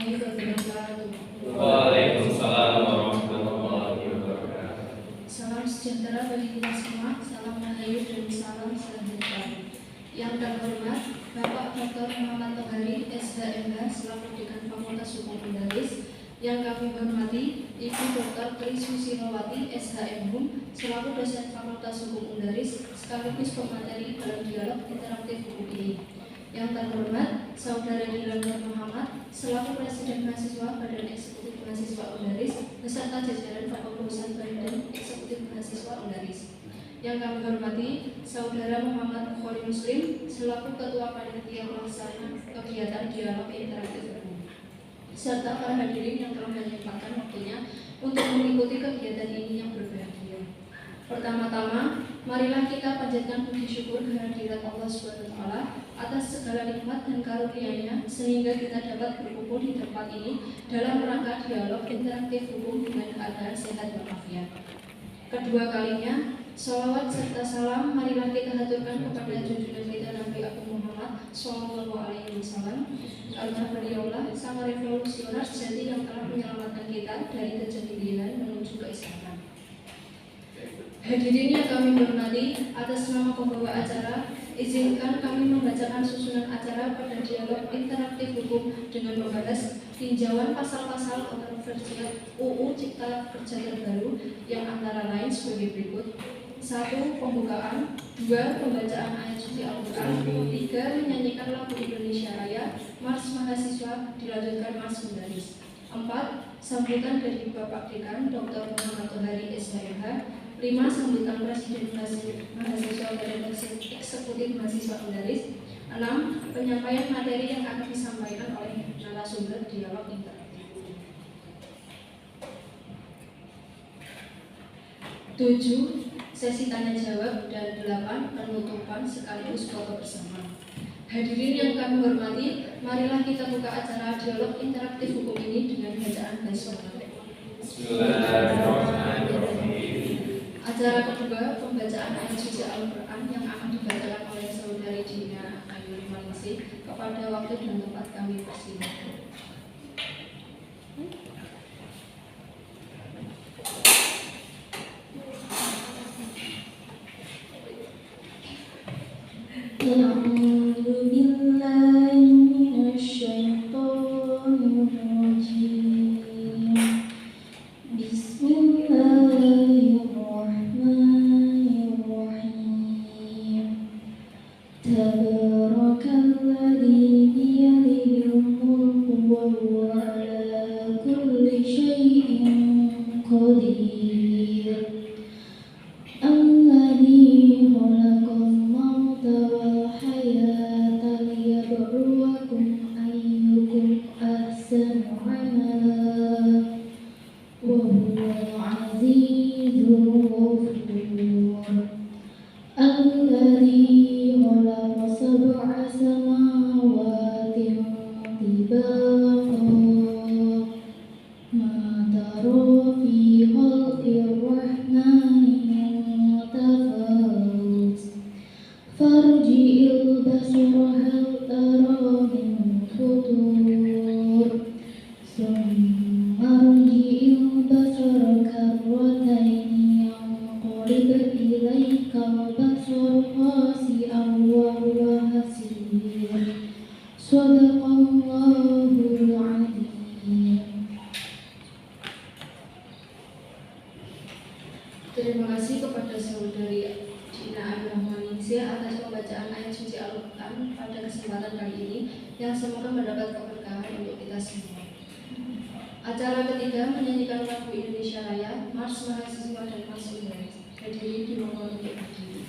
wabarakatuh. Waalaikumsalam warahmatullahi wabarakatuh. Salam sejahtera bagi kita semua, salam rahayu dan salam sejahtera. Yang terhormat Bapak Dr. Muhammad Tohari, SHMH, selaku Dekan Fakultas Hukum Undaris. Yang kami hormati Ibu Dr. Tri Susilowati, SHMHUM, selaku dosen Fakultas Hukum Undaris, sekaligus pemateri dalam dialog interaktif hukum ini. Yang terhormat Saudara Dilan Nur Muhammad, selaku Presiden Mahasiswa Badan Eksekutif Mahasiswa Undaris, beserta jajaran Fakultas Badan Eksekutif Mahasiswa Undaris. Yang kami hormati Saudara Muhammad Bukhari Muslim, selaku Ketua Panitia Pelaksana Kegiatan Dialog Interaktif Hukum, serta para hadirin yang telah menyempatkan waktunya untuk mengikuti kegiatan ini yang berbahagia. Pertama-tama, marilah kita panjatkan puji syukur kehadirat Allah SWT atas segala nikmat dan karunia-Nya sehingga kita dapat berkumpul di tempat ini dalam rangka dialog interaktif hukum dengan keadaan sehat walafiat. Kedua kalinya, sholawat serta salam marilah kita haturkan kepada junjungan kita Nabi Agung Muhammad Sallallahu Alaihi Wasallam, karena beliaulah sang revolusioner sejati yang telah menyelamatkan kita dari kejahilian menuju keislaman. Hadirin yang kami hormati, atas nama pembawa acara, izinkan kami membacakan susunan acara pada dialog interaktif hukum dengan membahas tinjauan pasal-pasal kontroversial UU Cipta Kerja terbaru yang antara lain sebagai berikut. 1. Pembukaan. 2. Pembacaan ayat suci Al-Quran. 3. Menyanyikan lagu Indonesia Raya. Mars Mahasiswa dilanjutkan Mars Undaris. 4. Sambutan dari Bapak Dekan Dr. Muhammad Tohari, SHMH. 5. Sambutan Presiden Mahasiswa Badan Eksekutif Mahasiswa Undaris. 6. Penyampaian materi yang akan disampaikan oleh narasumber dialog interaktif. 7. Sesi tanya jawab, dan 8. Penutupan sekaligus foto bersama. Hadirin yang kami hormati, marilah kita buka acara dialog interaktif hukum ini dengan bacaan basmalah. Bismillahirrahmanirrahim. Acara kedua, pembacaan ayat suci Al-Quran yang akan dibacakan oleh Saudari Dina Ayu Limaningsih. Kepada waktu dan tempat kami persilahkan. Terima kasih kepada Saudari Dina Ayu Limaningsih atas pembacaan ayat suci Al-Quran pada kesempatan kali ini, yang semoga mendapat keberkahan untuk kita semua. Acara ketiga, menyanyikan lagu Indonesia Raya, Mars Mahasiswa dan Mars Undaris. Hadirin dimohon untuk berdiri.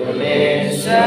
Indonesia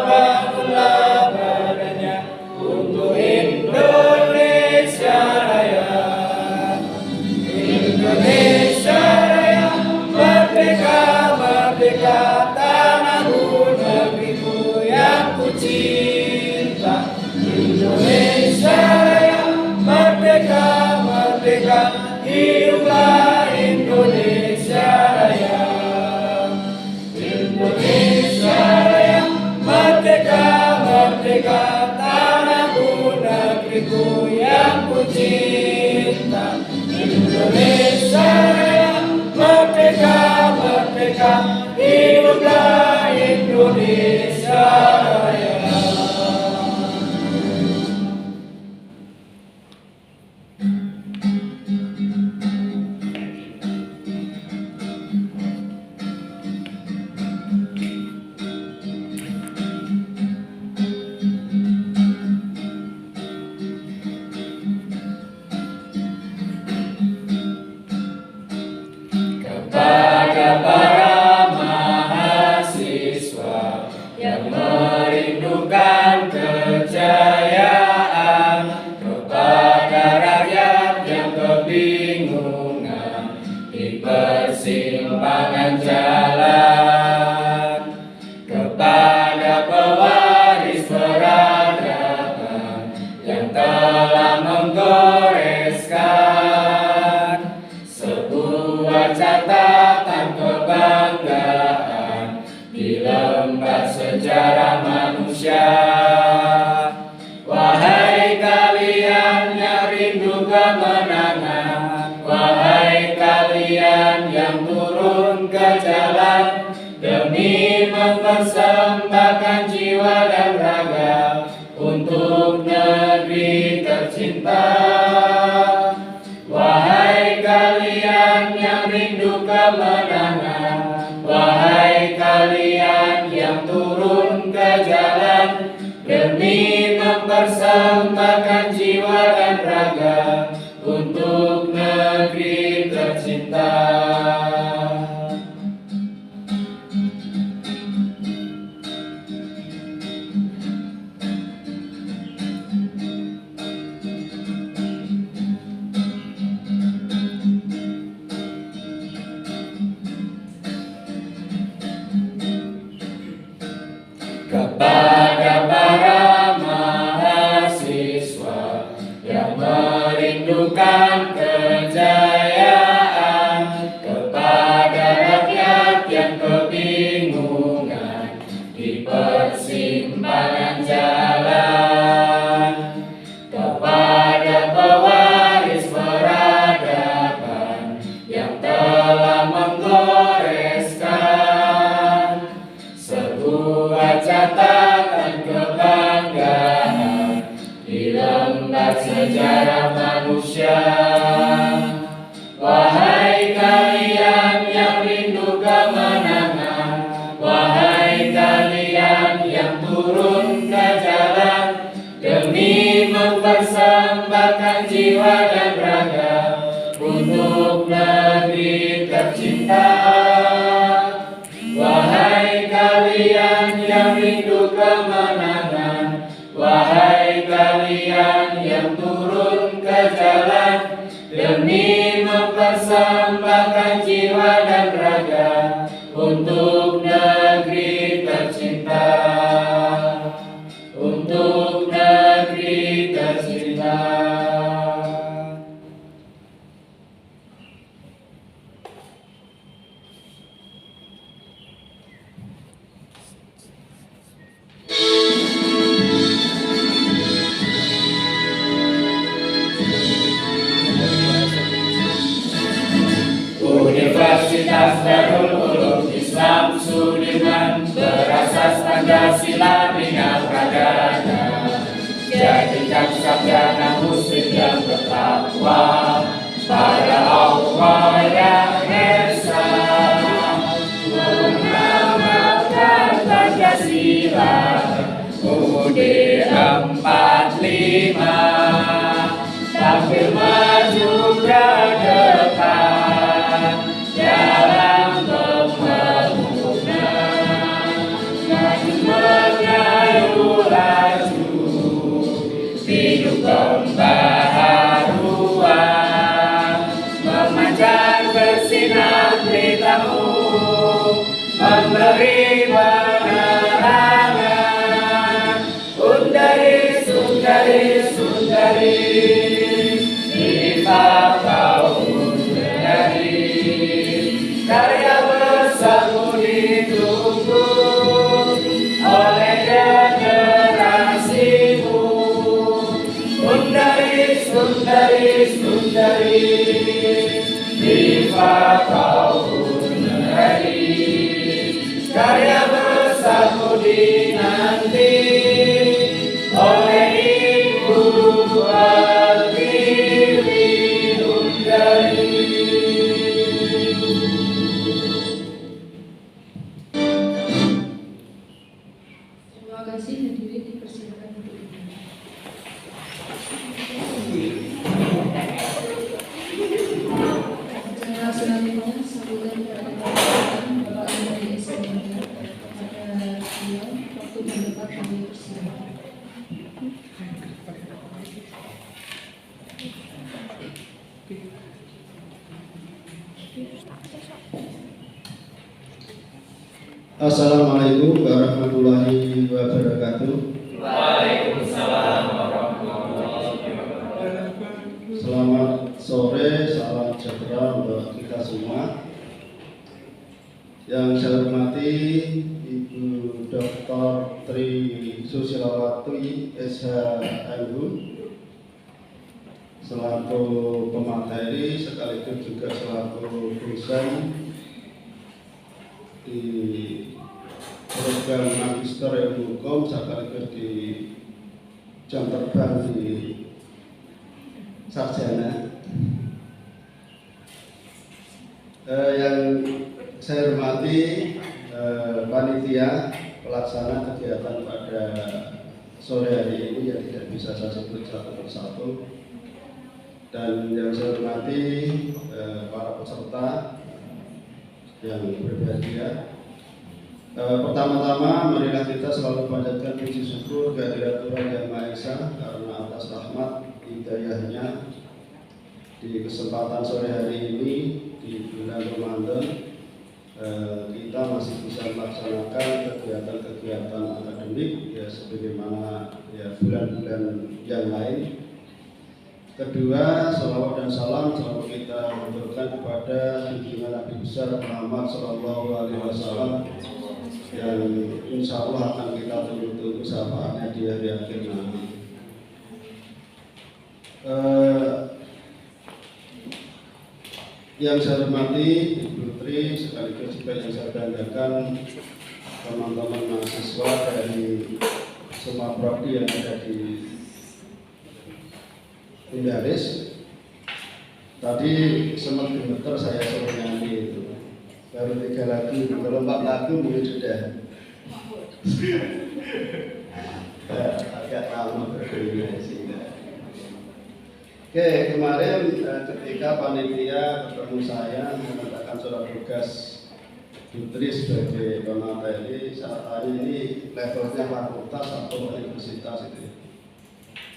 bangunlah badannya untuk Indonesia Raya. Indonesia Raya, merdeka, merdeka, tanahku, negeriku yang ku cinta. Indonesia Raya, merdeka, merdeka, hiduplah Indonesia Raya. Indonesia Raya, merdeka, merdeka, tanahku, negeriku yang ku cinta. Indonesia Raya, merdeka, merdeka, hiduplah Indonesia Raya. Kepada para mahasiswa yang merindukan kejayaan, kepada rakyat yang kebingungan di persimpangan jalan, kepada pewaris peradaban yang telah menggoreskan sebuah catatan kebanggaan di lembar sejarah manusia. Wahai kalian yang rindu kemenangan, wahai kalian yang turun ke jalan demi mempersembahkan jiwa dan raga untuk negeri tercinta. Wahai kalian yang rindu kemenangan, wahai kalian yang turun ke jalan demi mempersembahkan jiwa dan raga untuk negeri tercinta. Kepada para mahasiswa yang merindukan kejayaan, kepada rakyat yang kebingungan di persimpangan jalan, kepada pewaris peradaban yang telah menggoreskan sebuah catatan kebanggaan di lembar sejarah manusia. Wahai kalian yang rindu kemenangan, wahai kalian yang turun ke jalan demi mempersembahkan jiwa dan raga untuk negeri tercinta. Wahai kalian yang rindu kemenangan, wahai kalian yang turun ke jalan demi mempersembahkan jiwa dan raga untuk negeri tercinta. Untuk negeri tercinta. Universitas Darul Ulum Islam Sudirman berasas Pancasila Bina Pradana, jadikan sarjana muslim yang bertakwa pada Allah yang Esa, mengamalkan Pancasila UUD 45, tampil maju ke depan dalam pembangunan, maju nanti oleh Ibu Pertiwi Undari. Terima kasih, hadirin dipersilakan untuk duduk. Acara selanjutnya sambutan kepada Bapak dari SDM. Pada beliau, waktu mendapat kami persilakan. Assalamualaikum warahmatullahi wabarakatuh. Waalaikumsalam warahmatullahi wabarakatuh. Selamat sore, salam sejahtera untuk kita semua. Yang saya hormati Ibu Dr. Tri Susilawati SHMU selaku pemateri sekaligus juga selaku dosen di program Magister Ilmu Hukum sekaligus di jam terbang di sarjana. Yang saya hormati panitia pelaksana kegiatan pada sore hari ini yang tidak bisa saya sebut satu persatu, dan yang saya hormati para peserta yang berbahagia. Pertama-tama marilah kita selalu panjatkan puji syukur kehadirat Tuhan Yang Maha Esa karena atas rahmat hidayahnya di kesempatan sore hari ini di bulan Ramadan kita masih bisa melaksanakan kegiatan-kegiatan akademik ya sebagaimana ya bulan-bulan yang lain. Kedua, salawat dan salam selalu kita haturkan kepada junjungan Nabi besar Muhammad Sallallahu Alaihi Wasallam yang insya Allah akan kita tunggu-tunggu syafaatnya di hari akhir nanti. Yang saya hormati Ibu Tri sekaligus juga yang saya banggakan teman-teman mahasiswa dari semua prodi yang ada di Undaris. Tadi sempat gemeter saya suruh nyanyi itu. Baru 3 lagu, kalau 4 lagu mungkin sudah agak lama berkoordinasi. Oke, kemarin ketika panitia ketemu saya mengatakan surat tugas Putri sebagai pemateri, saya tanya ini levelnya fakultas atau universitas itu.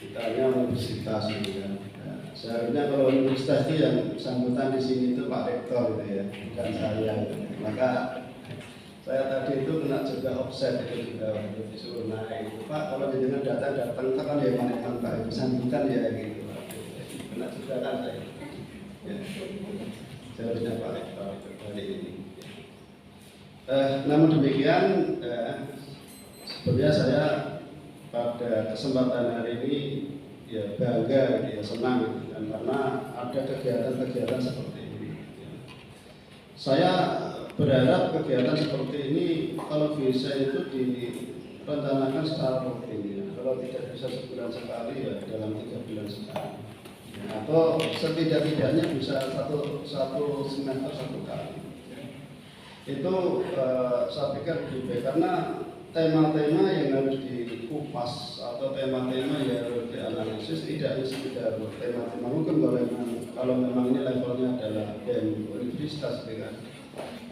Ditanya universitas gitu kan. Nah, seharusnya kalau universitas itu yang sambutan di sini itu Pak Rektor gitu ya, bukan saya. Maka saya tadi itu kena juga offset itu juga disuruh naik. Pak kalau jenengan datang kan ya mana Pak sambutan ya gitu. Kena juga kan saya. Ya. Seharusnya Pak Rektor kali ini. Namun demikian, sebenarnya saya pada kesempatan hari ini ya bangga, ya senang dan karena ada kegiatan-kegiatan seperti ini. Saya berharap kegiatan seperti ini kalau bisa itu direncanakan secara rutin. Ya. Kalau tidak bisa sebulan sekali ya dalam 3 bulan sekali. Ya, atau setidak-tidaknya bisa satu semester 1 kali. Itu saya pikir lebih baik karena tema-tema yang harus dikupas atau tema-tema yang harus dianalisis tidak hanya sekedar tema-tema mungkin kalau memang ini levelnya adalah universitas kan.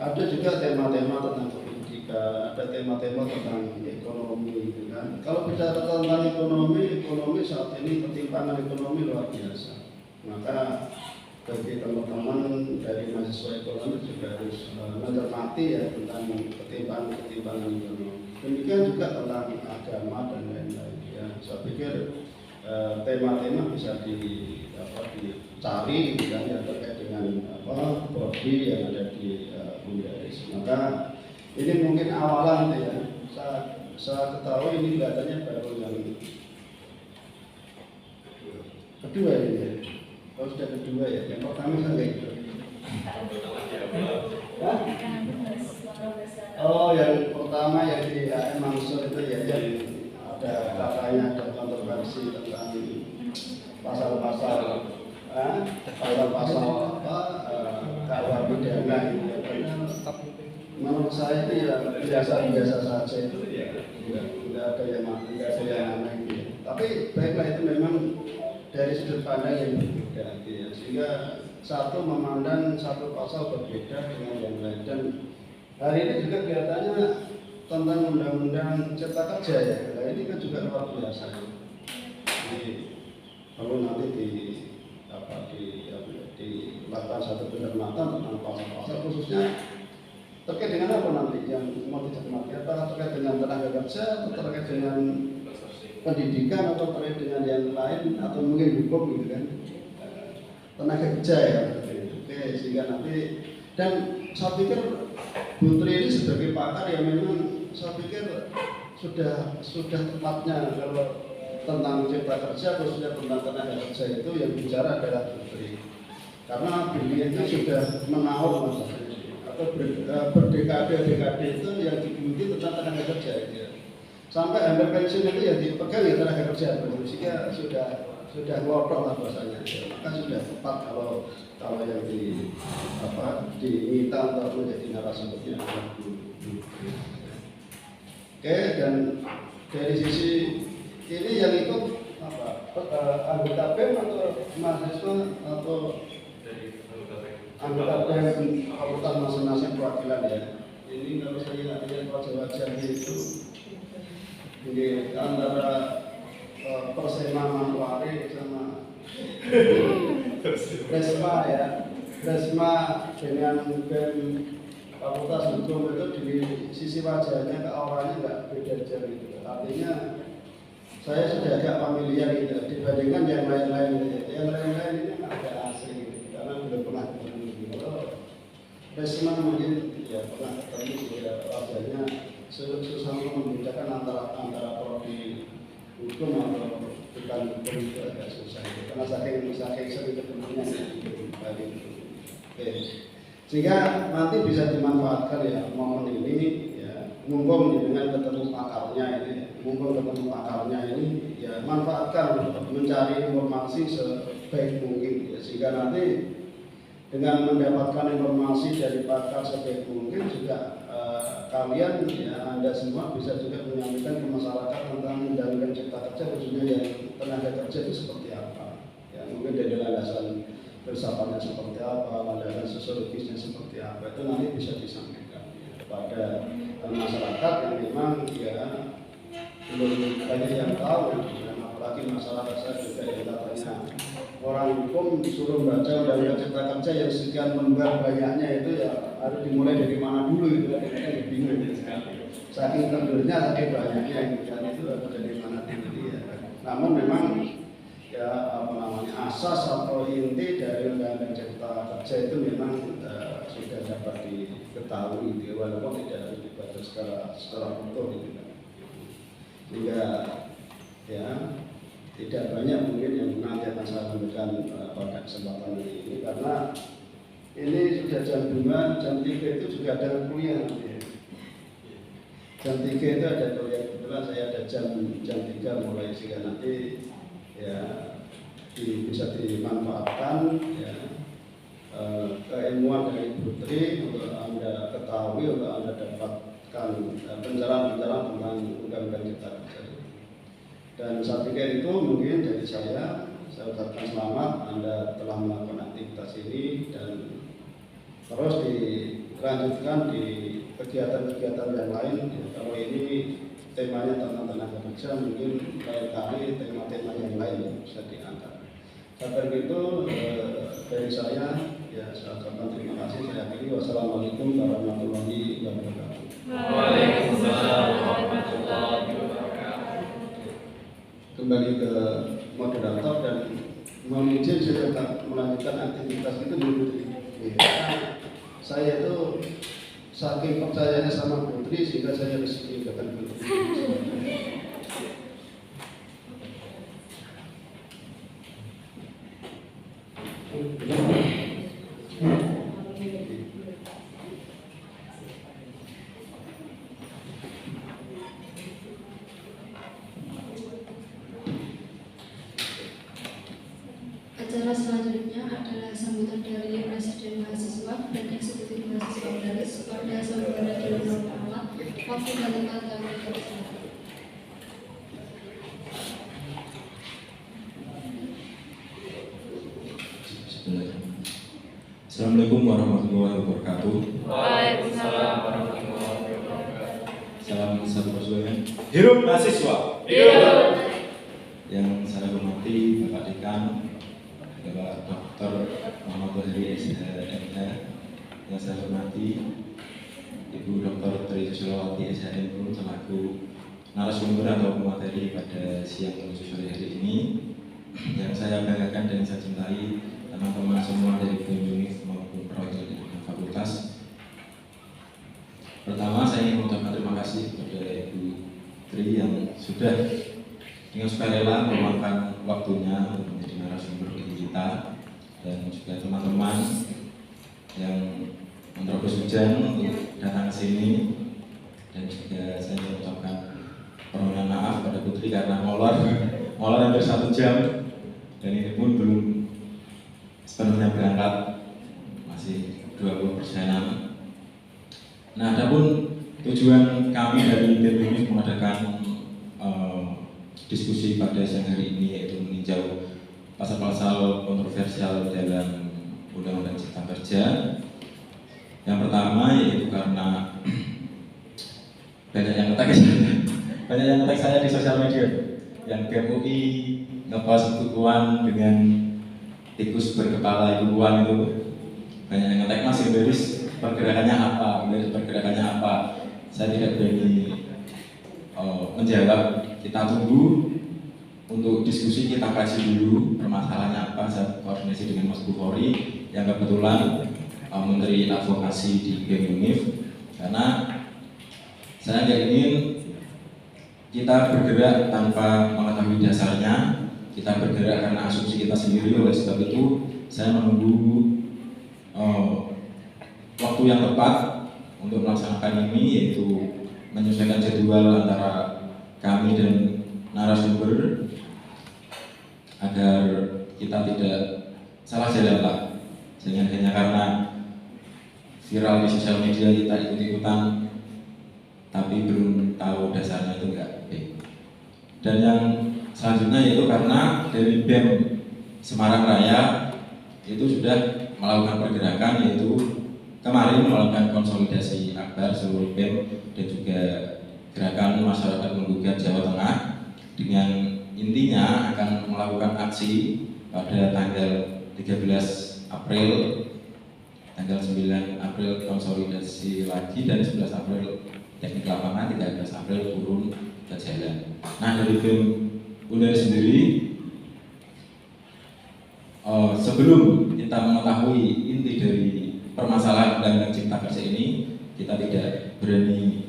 Ada juga tema-tema tentang pendidikan, ada tema-tema tentang ekonomi kan. Kalau bicara tentang ekonomi saat ini ketimpangan ekonomi luar biasa. Maka bagi teman-teman dari mahasiswa ekonomi juga harus mencermati ya tentang ketimpangan ekonomi. Demikian juga tentang agama dan lain-lain. Ya, saya pikir tema-tema bisa dicari dan yang terkait dengan prodi yang ada di Undaris. Maka ini mungkin awalan ya. Saya ketahui ini kelihatannya baru yang kedua ini. Ya. Oh sudah kedua ya, yang pertama kan kayak gitu. Oh yang pertama yang di AM Mansur itu ya yang sekiranya ada kontroversi tentang pasal-pasal KUH pidana gitu ya. Menurut saya itu ya biasa-biasa saja, itu ya tidak ada yang aneh gitu ya. Tapi baiklah, itu memang dari sudut pandang yang berbeda gitu ya. Sehingga satu memandang satu pasal berbeda dengan yang lain. Dan hari ini juga kelihatannya tentang undang-undang cipta kerja ya. Nah, ini kan juga luar biasa ya. Jadi kalau nanti dilakukan satu pencermatan tentang pasal-pasal khususnya terkait dengan apa nanti yang mau dicermati, apakah terkait dengan tenaga kerja atau terkait dengan pendidikan atau terkait dengan yang lain atau mungkin hukum gitu kan, tenaga kerja ya. Oke, sehingga nanti, dan saya pikir Bu Tri ini sebagai pakar yang memang saya pikir sudah tepatnya kalau tentang cipta kerja khususnya tentang tenaga kerja itu yang bicara adalah Bu Tri, karena beliau itu sudah menaur masalah atau berdekade-dekade itu yang digeluti tentang tenaga kerja ya. Sampai hampir pensiun itu yang dipegang ya tenaga kerja, sehingga sudah ngotot lah bahasanya ya. Maka sudah tepat kalau yang diminta untuk menjadi narasumbernya. Oke, dan dari sisi ini yang ikut anggota BEM atau mahasiswa atau anggota BEM fakultas masing-masing perwakilan ya. Ini kalau saya lihat wajah-wajah itu ini antara Persema Manuari sama Resma ya. Resma dengan BEM fakultas hukum itu di sisi wajahnya ke auranya nggak beda jauh gitu. Artinya saya sudah agak familiar gitu dibandingkan yang lain-lain gitu. Yang lain-lain ini agak asing gitu, karena belum pernah ketemu gitu. Resma mungkin ya pernah ketemu juga wajahnya susah membedakan antara prodi hukum atau bukan hukum itu agak susah gitu. Karena saking sering ketemunya gitu. Oke. Sehingga nanti bisa dimanfaatkan ya momen ini ya, mumpung dengan ketemu pakarnya ini ya manfaatkan untuk mencari informasi sebaik mungkin ya, sehingga nanti dengan mendapatkan informasi dari pakar sebaik mungkin juga kalian ya Anda semua bisa juga menyampaikan ke masyarakat tentang undang-undang cipta kerja khususnya yang tenaga kerja itu seperti apa ya, mungkin dari landasan filsafatnya seperti apa, landasan sosiologisnya seperti apa, itu nanti bisa disampaikan ya, kepada masyarakat yang memang ya belum banyak yang tahu, dan apalagi masyarakat saya juga yang katanya orang hukum disuruh baca undang-undang cipta kerja yang sekian lembar banyaknya itu ya harus dimulai dari mana dulu gitu kan, kita bingung gitu kan. Saking tebelnya, saking banyaknya gitu kan, itu harus dari mana dulu ya. Namun memang ya asas atau inti dari undang-undang cipta kerja itu memang sudah dapat diketahui gitu, walaupun tidak harus dibaca secara utuh gitu kan. Sehingga ya tidak banyak mungkin yang nanti akan saya sampaikan pada kesempatan ini, karena ini sudah jam 5, jam 3 itu juga ada kuliah nanti ya. Jam 3 itu ada kuliah, kebetulan saya ada jam 3 mulai, sehingga nanti ya bisa dimanfaatkan ya keilmuan dari Bu Tri untuk Anda ketahui, untuk Anda dapatkan pencerahan-pencerahan tentang undang-undang cipta kerja. Dan saya pikir itu mungkin dari saya ucapkan selamat Anda telah melakukan aktivitas ini, dan terus dilanjutkan di kegiatan-kegiatan yang lain ya. Kalau ini temanya tentang tenaga kerja, mungkin lain kali tema-tema yang lain yang bisa diangkat. Sampai begitu dari saya ya, saya ucapkan terima kasih. Saya akhiri, wassalamualaikum warahmatullahi wabarakatuh. Waalaikumsalam warahmatullahi wabarakatuh. Kembali ke moderator dan mohon izin saya tetap melanjutkan aktivitas itu dulu. Saya itu saking percayanya sama Putri sehingga saya resmi dengan Putri. selanjutnya adalah sambutan dari Presiden Mahasiswa dan Eksekutif Mahasiswa Undaris kepada Saudara Dewan Nur Muhammad, waktu balita kami persilakan. Assalamualaikum warahmatullahi wabarakatuh. Waalaikumsalam warahmatullahi wabarakatuh. Salam satu persatuan. Hidup mahasiswa. Hidup. Yang saya hormati Bapak Dekan, Bapak Dr. Muhammad Tohari SHMH. Yang saya hormati Ibu Dr. Tri Susilowati SHMH selaku narasumber atau pemateri pada siang menuju sore hari ini. Yang saya banggakan dan saya cintai teman-teman semua dari BEM maupun perwakilan dari fakultas. Pertama, saya ingin mengucapkan terima kasih kepada Ibu Tri yang sudah dengan sukarela meluangkan waktunya untuk menjadi narasumber bagi kita, dan juga teman-teman yang menerobos hujan untuk datang ke sini. Dan juga saya mengucapkan permohonan maaf pada Putri karena molor hampir 1 jam, dan ini pun belum sepenuhnya berangkat, masih 20%. Nah, adapun tujuan kami dari BEM ini mengadakan diskusi pada siang hari ini, yaitu meninjau pasal-pasal kontroversial dalam Undang-Undang Cipta Kerja. Yang pertama yaitu karena banyak yang ngetek saya di sosial media, yang BEM UI ngepost bukuan dengan tikus berkepala ibuan itu. Banyak yang ngetek, Mas Indoris pergerakannya apa? Saya tidak berani menjawab. Kita tunggu untuk diskusi, kita kaji dulu permasalahannya apa. Saya koordinasi dengan Mas Bukhari yang kebetulan Menteri Advokasi di BEM UNIF, karena saya nggak ingin kita bergerak tanpa mengetahui dasarnya. Kita bergerak karena asumsi kita sendiri. Oleh sebab itu saya menunggu waktu yang tepat untuk melaksanakan ini, yaitu menyesuaikan jadwal antara kami dan narasumber agar kita tidak salah jalan lah. Jangan hanya karena viral di sosial media kita ikut-ikutan tapi belum tahu dasarnya, itu enggak baik. Dan yang selanjutnya yaitu karena dari BEM Semarang Raya itu sudah melakukan pergerakan, yaitu kemarin melakukan konsolidasi akbar seluruh BEM dan juga gerakan masyarakat menggugat Jawa Tengah, dengan intinya akan melakukan aksi pada tanggal 13 April, tanggal 9 April konsolidasi lagi, dan 11 April teknik lapangan, 13 April turun ke jalan. Nah, dari BEM Undaris sendiri, sebelum kita mengetahui inti dari permasalahan Undang-Undang Cipta Kerja ini, kita tidak berani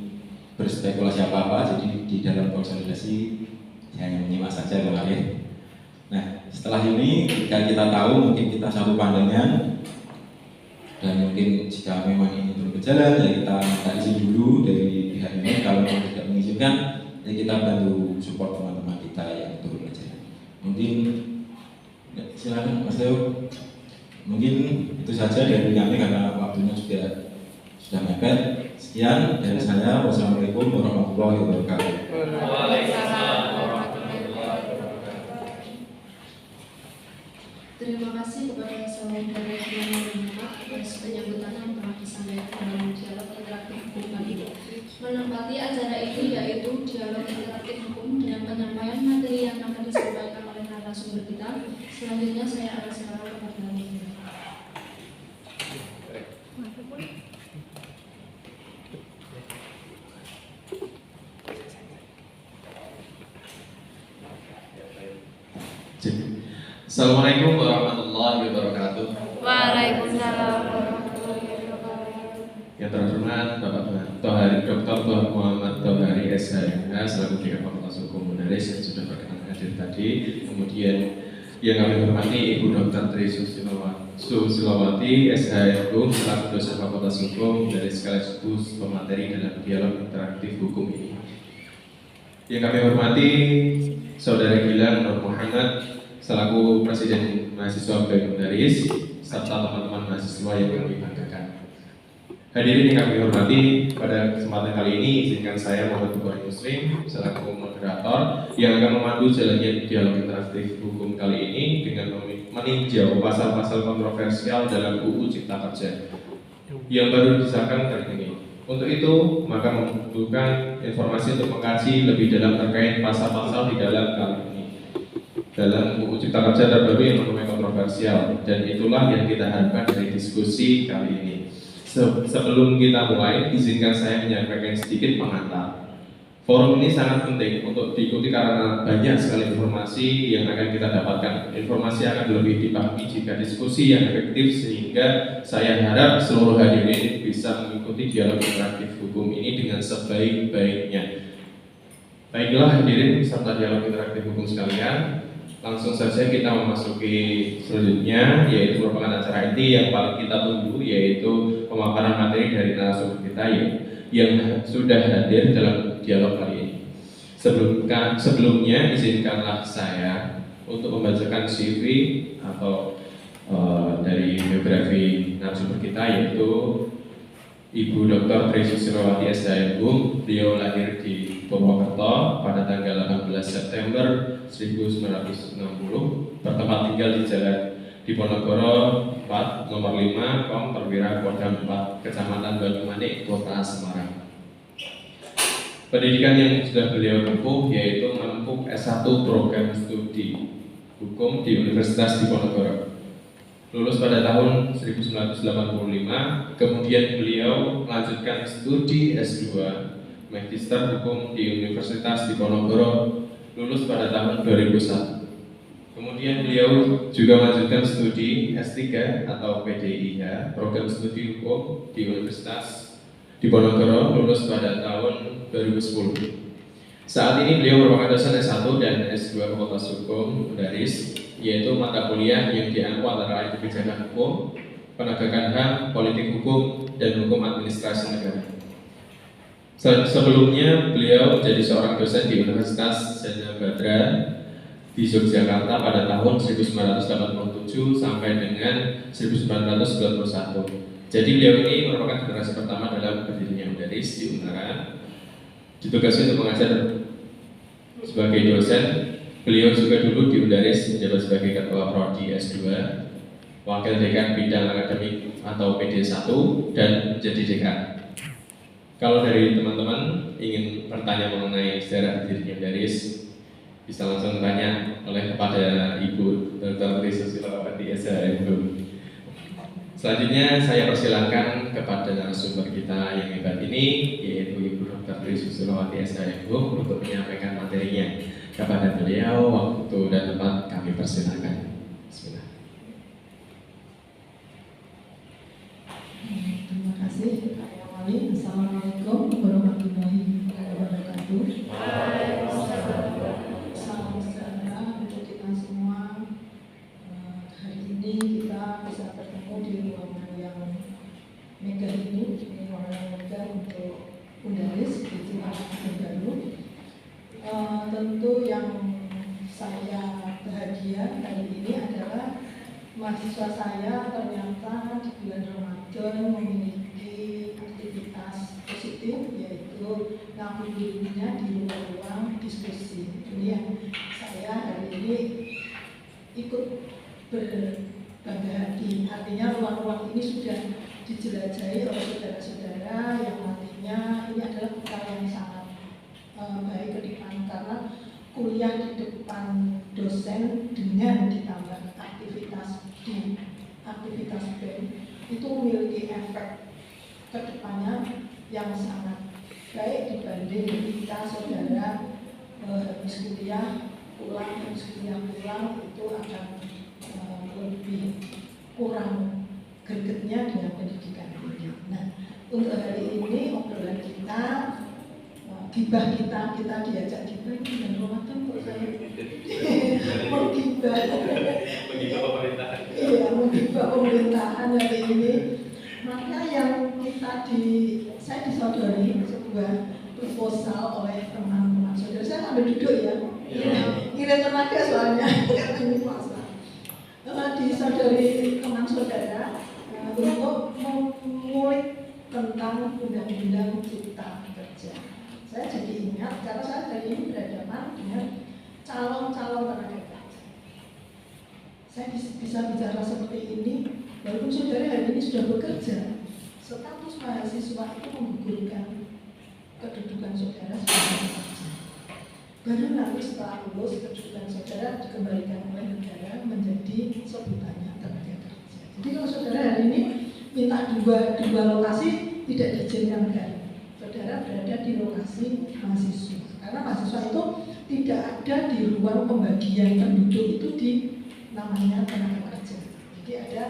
berspekulasi apa-apa. Jadi di dalam konsolidasi hanya menyimak saja kemarin. Nah, setelah ini jika kita tahu, mungkin kita satu pandangan, dan mungkin jika memang ini belum berjalan, ya kita minta izin dulu dari pihak ini. Kalau memang tidak mengizinkan, ya kita bantu support teman-teman kita yang turun ke jalan. Mungkin ya, silakan Mas Teo. Mungkin itu saja dari kami karena waktunya sudah mepet. Sekian dari saya. Wassalamualaikum warahmatullahi wabarakatuh. Waalaikumsalam warahmatullahi wabarakatuh. Terima kasih kepada Saudara Dewan Nur Muhammad atas penyambutan yang telah disampaikan dalam dialog interaktif hukum ini. Menempati acara ini yaitu dialog interaktif hukum dengan penyampaian materi yang akan disampaikan oleh narasumber kita. Selanjutnya saya akan serahkan kepada Assalamualaikum warahmatullahi wabarakatuh. Waalaikumsalam warahmatullahi wabarakatuh. Yang terhormat Bapak Tohari, Dr. Muhammad Tohari SHMH selaku Dekan Fakultas Hukum Undaris yang sudah berkenan hadir tadi. Kemudian yang kami hormati Ibu Dr. Tri Susilowati SHMH selaku dosen Fakultas Hukum Undaris sekaligus pemateri dalam dialog interaktif hukum ini. Yang kami hormati Saudara Gilang Nur Muhammad selaku Presiden Mahasiswa BEM Undaris serta teman-teman mahasiswa yang kami banggakan. Hadirin yang kami hormati, pada kesempatan kali ini izinkan saya Muhammad Bukhari Muslim selaku moderator yang akan memandu jalannya dialog interaktif hukum kali ini dengan meninjau pasal-pasal kontroversial dalam UU Cipta Kerja yang baru disahkan hari ini. Untuk itu, maka membutuhkan informasi untuk mengkaji lebih dalam terkait pasal-pasal di dalam kali ini. Dalam UU Cipta Kerja terbaru yang menuai kontroversial, dan itulah yang kita harapkan dari diskusi kali ini. Sebelum kita mulai, izinkan saya menyampaikan sedikit pengantar. Forum ini sangat penting untuk diikuti karena banyak sekali informasi yang akan kita dapatkan. Informasi akan lebih dipahami jika diskusi yang efektif, sehingga saya harap seluruh hadirin bisa mengikuti dialog interaktif hukum ini dengan sebaik-baiknya. Baiklah hadirin serta dialog interaktif hukum sekalian, langsung saja kita memasuki selanjutnya, yaitu merupakan acara inti yang paling kita tunggu, yaitu pemaparan materi dari narasumber kita yang sudah hadir dalam dialog kali ini. Sebelumnya izinkanlah saya untuk membacakan CV atau dari biografi narasumber kita, yaitu Ibu Dr. Tri Susilowati SHM. Beliau lahir di Purwokerto pada tanggal 18 September 1960, bertempat tinggal di Jalan Diponegoro 4, nomor 5, Kom Perwira Kodam 4, Kecamatan Banyumanik, Kota Semarang. Pendidikan yang sudah beliau tempuh yaitu menempuh S1 program studi hukum di Universitas Diponegoro. Lulus pada tahun 1985, kemudian beliau melanjutkan studi S2 Magister Hukum di Universitas Diponegoro, lulus pada tahun 2001. Kemudian beliau juga melanjutkan studi S3 atau PDIH, program studi hukum di Universitas Diponegoro, lulus pada tahun 2010. Saat ini beliau merupakan dosen S1 dan S2 Fakultas Hukum Undaris, yaitu mata kuliah yang diangkut antara lain kebijakan hukum, penegakan HAM, politik hukum, dan hukum administrasi negara. Sebelumnya beliau menjadi seorang dosen di Universitas Jaya Badra di Yogyakarta pada tahun 1987 sampai dengan 1991. Jadi beliau ini merupakan generasi pertama dalam berdirinya Undaris di Unara. Ditugasi untuk mengajar sebagai dosen. Beliau juga dulu di Undaris menjabat sebagai ketua prodi S2, wakil dekan bidang akademik atau PD1, dan menjadi dekan. Kalau dari teman-teman ingin bertanya mengenai sejarah berdirinya Undaris, bisa langsung tanya oleh kepada Ibu Dr. Tri Susilowati SHM. Selanjutnya saya persilakan kepada narasumber kita yang hebat ini, yaitu Ibu Dr. Tri Susilowati SHM, untuk menyampaikan materinya. Kepada beliau, waktu dan tempat kami persilakan. Bismillah. Terima kasih Pak Yamali. Assalamualaikum warahmatullahi wabarakatuh. Salam sejahtera untuk kita semua. Hari ini kita bisa bertemu di ruangan yang megah ini ruangan yang megah untuk Undaris di Cipayung baru. Tentu yang saya bahagia hari ini adalah mahasiswa saya ternyata di bulan Ramadan memiliki aktivitas positif, yaitu ngabuburitnya di ruang diskusi. Ini yang saya hari ini ikut berbangga hati. Artinya ruang-ruang ini sudah dijelajahi oleh saudara-saudara yang artinya ini adalah bekal yang sangat baik ke depan, karena kuliah di depan dosen dengan ditambah aktivitas di aktivitas BEM itu memiliki efek ke depannya yang sangat baik dibanding ketika saudara habis kuliah pulang itu akan lebih kurang gregetnya dengan pendidikan ini. Nah, untuk hari ini obrolan kita, gibah kita diajak gibah dan Ramadan kok saya menggibah pemerintahan. Iya, menggibah pemerintahan hari ini. Maka yang saya disodori sebuah proposal oleh teman-teman saudara. Saya sambil duduk ya. Kira Menteri Tenaga soalnya karena ini puasa. Disadari teman saudara untuk mengulik tentang undang-undang cipta kerja. Saya jadi ingat karena saya hari ini berhadapan dengan calon-calon tenaga kerja. Saya bisa bicara seperti ini, walaupun saudara hari ini sudah bekerja, status mahasiswa itu menggugurkan kedudukan saudara sebagai pekerja. Baru nanti setelah lulus kedudukan saudara dikembalikan oleh negara menjadi sebutannya tenaga kerja. Jadi kalau saudara hari ini minta dua lokasi tidak diizinkan negara, saudara berada di lokasi mahasiswa. Karena mahasiswa itu tidak ada di ruang pembagian penduduk itu di namanya tenaga kerja. Jadi ada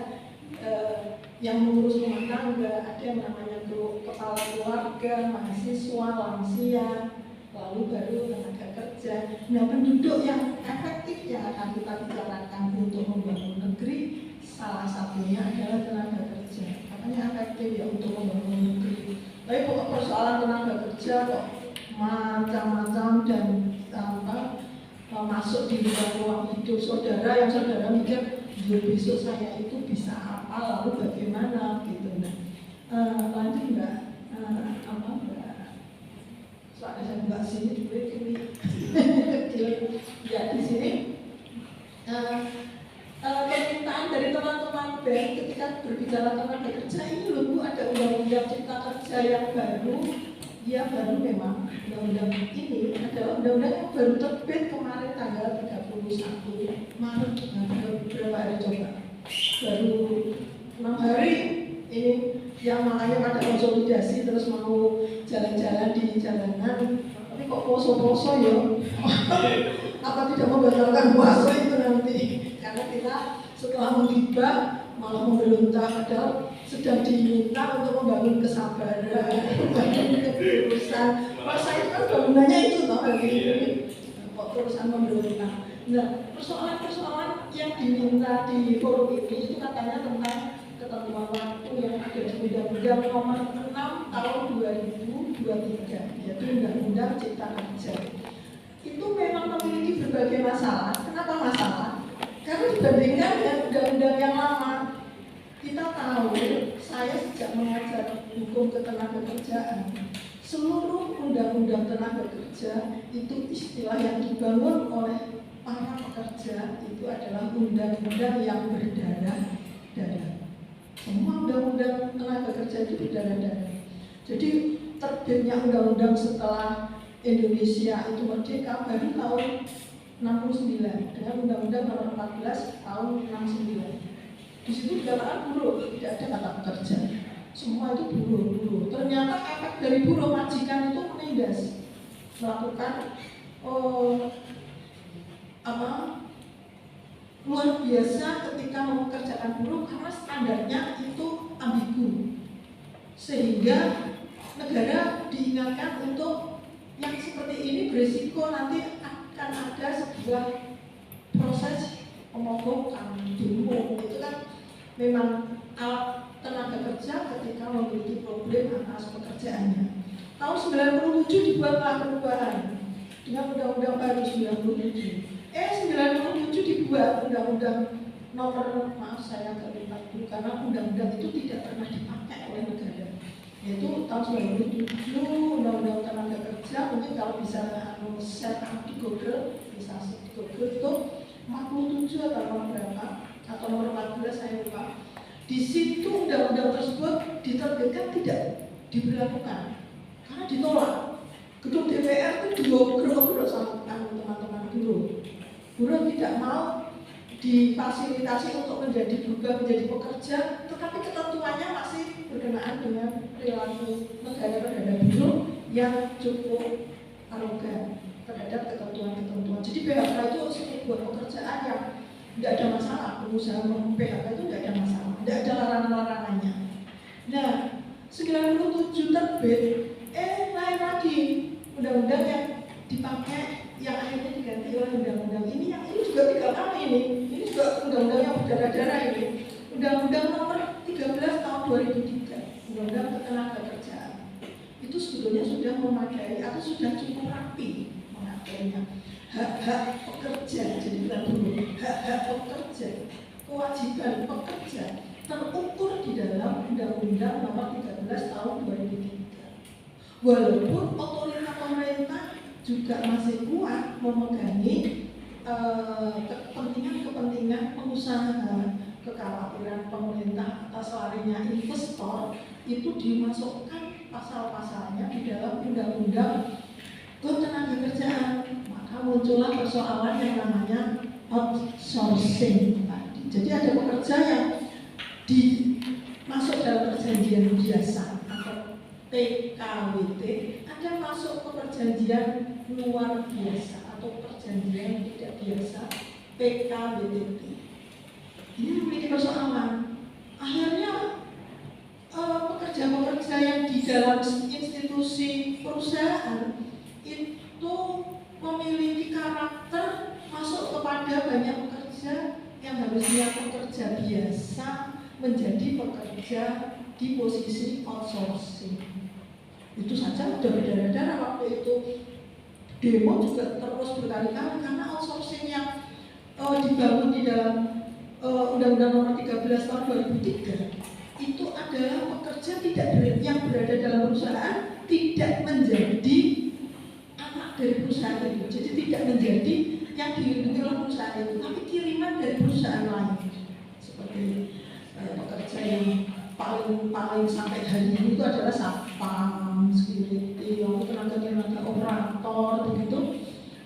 yang mengurus rumah tangga, ada yang namanya kepala keluarga, mahasiswa, lansia, lalu baru tenaga kerja. Nah, penduduk yang efektif yang akan kita bicarakan untuk membangun negeri, salah satunya adalah tenaga kerja. Makanya efektif ya untuk membangun negeri. Tapi pokok persoalan tenaga kerja kok macam-macam dan masuk di ruang hidup saudara yang saudara mikir besok saya itu bisa apa lalu bagaimana gitu. Lanjut Mbak Mbak soalnya saya Mbak sini dulu ya di sini permintaan dari teman-teman BEM ketika berbicara tenaga kerja ini loh Bu, ada undang-undang cipta kerja yang baru. Ya baru memang undang-undang ini adalah undang-undang yang baru terbit kemarin tanggal 31 Maret. Berapa hari coba? Baru 6 hari ini yang makanya pada konsolidasi terus mau jalan-jalan di jalanan. Tapi kok poso-poso ya? Apa tidak membatalkan puasa itu nanti? Karena kita setelah menghibah malah memberontak, padahal sedang diminta untuk membangun kesabaran, membangun ketulusan. Puasa itu kan bangunannya itu toh hari ini, kok terusan memberontak. Nah, persoalan-persoalan yang diminta di forum ini itu katanya tentang ketentuan waktu yang ada di Undang-Undang Nomor 6 Tahun 2023, yaitu Undang-Undang Cipta Kerja. Itu memang memiliki berbagai masalah. Kenapa masalah? Karena dibandingkan dengan undang-undang yang lama, kita tahu, saya sejak mengajar hukum ketenagakerjaan, seluruh undang-undang tenaga kerja itu istilah yang dibangun oleh para pekerja itu adalah undang-undang yang berdarah-darah. Semua undang-undang tenaga kerja itu berdarah-darah. Jadi terbitnya undang-undang setelah Indonesia itu merdeka baru tahun 69 dengan Undang-Undang Nomor 14 Tahun 69. Di situ dikatakan buruh, tidak ada kata pekerja. Semua itu buruh. Ternyata efek dari buruh majikan itu menindas, melakukan luar biasa ketika mempekerjakan buruh karena standarnya itu ambigu, sehingga negara diingatkan untuk yang seperti ini berisiko nanti akan ada sebuah proses pemogokan, demo. Itu kan memang alat tenaga kerja ketika memiliki problem atas pekerjaannya. Tahun 97 dibuatlah perubahan dengan Undang-Undang baru 97. 97 dibuat Undang-Undang Nomor, maaf saya agak lupa dulu karena Undang-Undang itu tidak pernah dipakai oleh negara. Yaitu tahun 97 Undang-Undang Tenaga Kerja, mungkin kalau bisa set up di Google, bisa di Google itu 47 atau nomor berapa atau nomor 14 saya lupa. Di situ undang-undang tersebut diterbitkan tidak diberlakukan karena ditolak. Gedung DPR itu digerok-gerok sama teman-teman buruh tidak mau difasilitasi untuk berubah menjadi pekerja, tetapi ketentuannya masih berkenaan dengan perilaku negara terhadap buruh yang cukup arogan terhadap ketentuan-ketentuan. Jadi PHK itu sebuah pekerjaan yang tidak ada masalah, pengusaha PHK itu tidak ada masalah, tidak ada larangan-larangannya. Nah, 97 terbit, lain lagi undang-undang yang dipakai yang akhirnya diganti oleh undang-undang ini, yang ini juga 3 kali ini juga undang-undang yang berdarah-darah ini. Undang-Undang Nomor 13 Tahun 2003, Undang-Undang Ketenagakerjaan. Itu sebetulnya sudah memadai atau sudah cukup rapi mengaturnya. Hak-hak pekerja, jadi bukan buruh, hak-hak pekerja, kewajiban pekerja terukur di dalam Undang-Undang Nomor 13 Tahun 2003. Walaupun otoritas pemerintah juga masih kuat memegangi kepentingan pengusaha, kekhawatiran pemerintah atas larinya investor itu dimasukkan pasal-pasalnya di dalam Undang-Undang Ketenagakerjaan. Maka muncullah persoalan yang namanya outsourcing tadi. Jadi ada pekerja yang masuk dalam perjanjian biasa atau PKWT, ada masuk ke perjanjian luar biasa atau perjanjian tidak biasa PKWT. Ini memiliki persoalan. Akhirnya pekerja-pekerja yang di dalam institusi perusahaan itu memiliki karakter masuk kepada banyak pekerja yang harusnya pekerja biasa menjadi pekerja di posisi outsourcing. Itu saja sudah berdarah-darah waktu itu. Demo juga terus berkali-kali karena outsourcing yang dibangun di dalam Undang-Undang Nomor 13 Tahun 2003 itu adalah pekerja yang berada dalam perusahaan tidak menjadi anak dari perusahaan itu, jadi tidak menjadi yang dilindungi oleh perusahaan itu, tapi kiriman dari perusahaan lain. Seperti pekerja yang paling sampai hari ini itu adalah satpam, security, tenaga operator, begitu.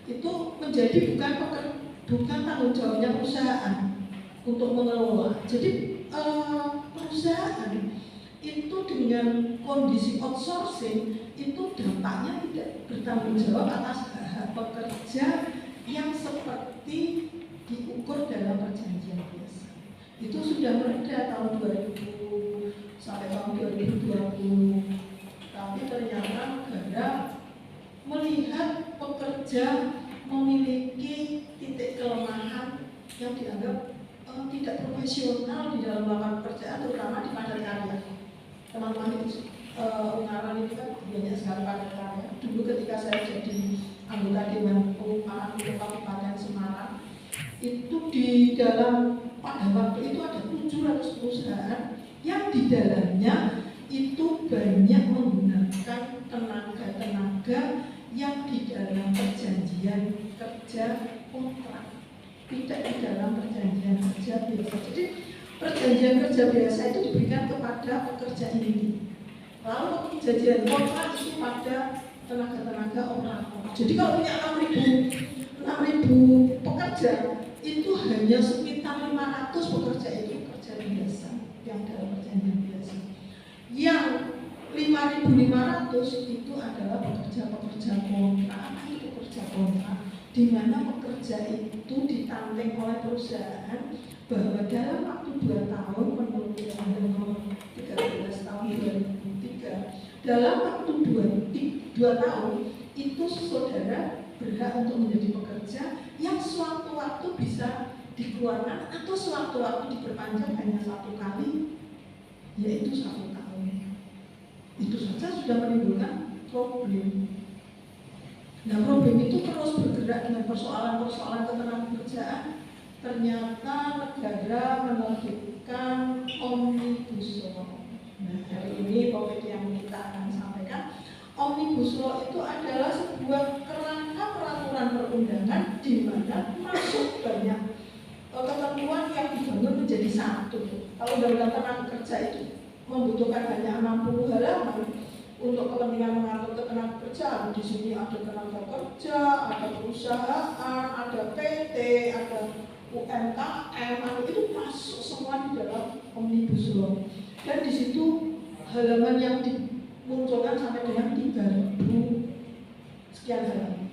Itu menjadi bukan tanggung jawabnya perusahaan untuk mengelola. Jadi perusahaan itu dengan kondisi outsourcing itu dampaknya tidak bertanggung jawab atas hak pekerja yang seperti diukur dalam perjanjian biasa. Itu sudah mereda tahun 2000 sampai tahun 2020. Tapi ternyata negara melihat pekerja memiliki titik kelemahan yang dianggap tidak profesional di dalam melakukan pekerjaan, terutama di padat karya. Teman-teman itu Ungaran itu kan banyak sekali padat karya. Dulu ketika saya jadi anggota Dewan Pengupahan Kabupaten Semarang, itu di dalam pada waktu itu ada 700 perusahaan yang di dalamnya itu banyak menggunakan tenaga-tenaga yang di dalam perjanjian kerja kontrak, tidak di dalam perjanjian kerja biasa. Jadi perjanjian kerja biasa itu diberikan kepada pekerja ini, lalu perjanjian kontrak itu pada tenaga-tenaga operator. Jadi kalau punya 6.000 pekerja itu hanya sekitar 500 pekerja itu pekerja biasa yang dalam perjanjian biasa. Yang 5.500 itu adalah pekerja-pekerja kontrak, itu pekerja kontrak, di mana pekerja itu ditantang oleh perusahaan bahwa dalam waktu 2 tahun menurut Undang-Undang Nomor 13 Tahun 2003, dalam waktu 2 tahun itu saudara berhak untuk menjadi pekerja yang sewaktu-waktu bisa dikeluarkan atau sewaktu-waktu diperpanjang hanya 1 kali, yaitu 1 tahun. Itu saja sudah menimbulkan problem. Nah, problem itu terus bergerak dengan persoalan-persoalan ketenagakerjaan. Ternyata negara menerbitkan Omnibus Law. Nah, hari ini topik yang kita akan sampaikan, Omnibus Law itu adalah sebuah kerangka peraturan perundangan di mana masuk banyak ketentuan yang dibangun menjadi satu. Kalau Undang-Undang Ketenagakerja itu membutuhkan hanya 60 halaman untuk kepentingan mengatur ketenagakerjaan. Di sini ada tenaga kerja, ada perusahaan, ada PT, ada UMKM, itu masuk semua di dalam Omnibus Law. Dan di situ halaman yang dimunculkan sampai dengan 3.000 sekian halaman.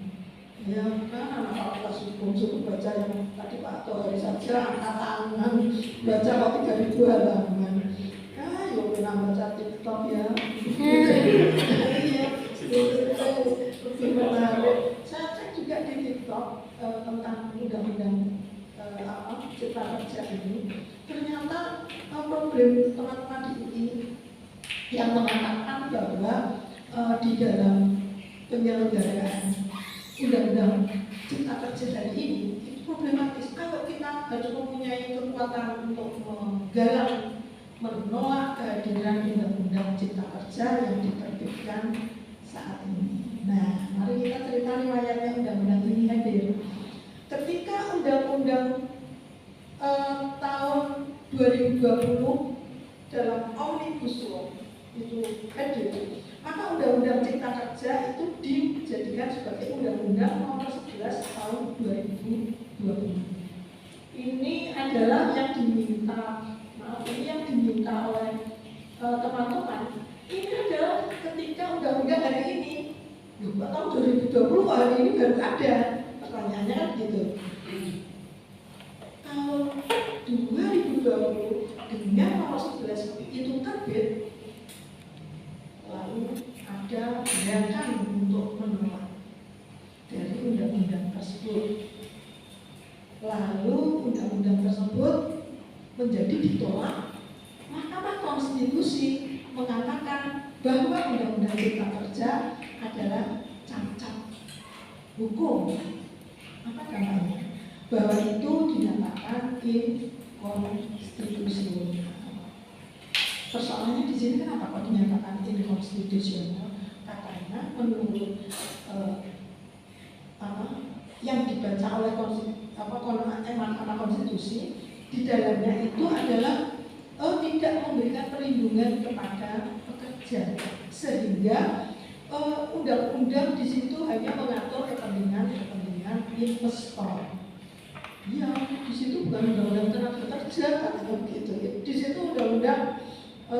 Ya kan anak fakultas hukum suruh baca yang tadi Pak Tohari saja angkat tangan baca kok 3.000 halaman. Ya pernah baca TikTok ya. Lebih menarik. Saya cek juga di TikTok tentang undang-undang cipta kerja ini. Ternyata problem teman-teman di UI yang mengatakan bahwa di dalam penyelenggaraan undang-undang cipta kerja hari ini itu problematis. Kalau kita harus mempunyai kekuatan untuk menggalang, menolak kehadiran undang-undang cipta kerja yang diterbitkan saat ini. Nah, mari kita cerita riwayatnya undang-undang ini hadir. Ketika undang-undang tahun 2020 dalam Omnibus Law itu hadir, maka undang-undang cipta kerja itu dijadikan sebagai undang-undang nomor 11 tahun 2020. Ini adalah yang diminta, oleh teman-teman. Ini adalah ketika undang-undang hari ini, tahun 2020 hari ini baru ada. Pertanyaannya kan gitu. Kalau 2020 dengan nomor 11 itu terbit, lalu ada gerakan untuk menolak dari undang-undang tersebut. Lalu undang-undang tersebut menjadi ditolak. Mahkamah Konstitusi mengatakan bahwa undang-undang cipta kerja adalah cacat hukum. Apa namanya? Bahwa itu dinyatakan inkonstitusional. Persoalannya di sini kenapa kok dinyatakan inkonstitusional? Katanya menurut yang dibaca oleh Mahkamah Konstitusi, di dalamnya itu adalah tidak memberikan perlindungan kepada pekerja, sehingga undang-undang di situ hanya mengatur kepentingan investor. Ya, di situ bukan undang-undang tenaga kerja, katanya begitu. Di situ undang-undang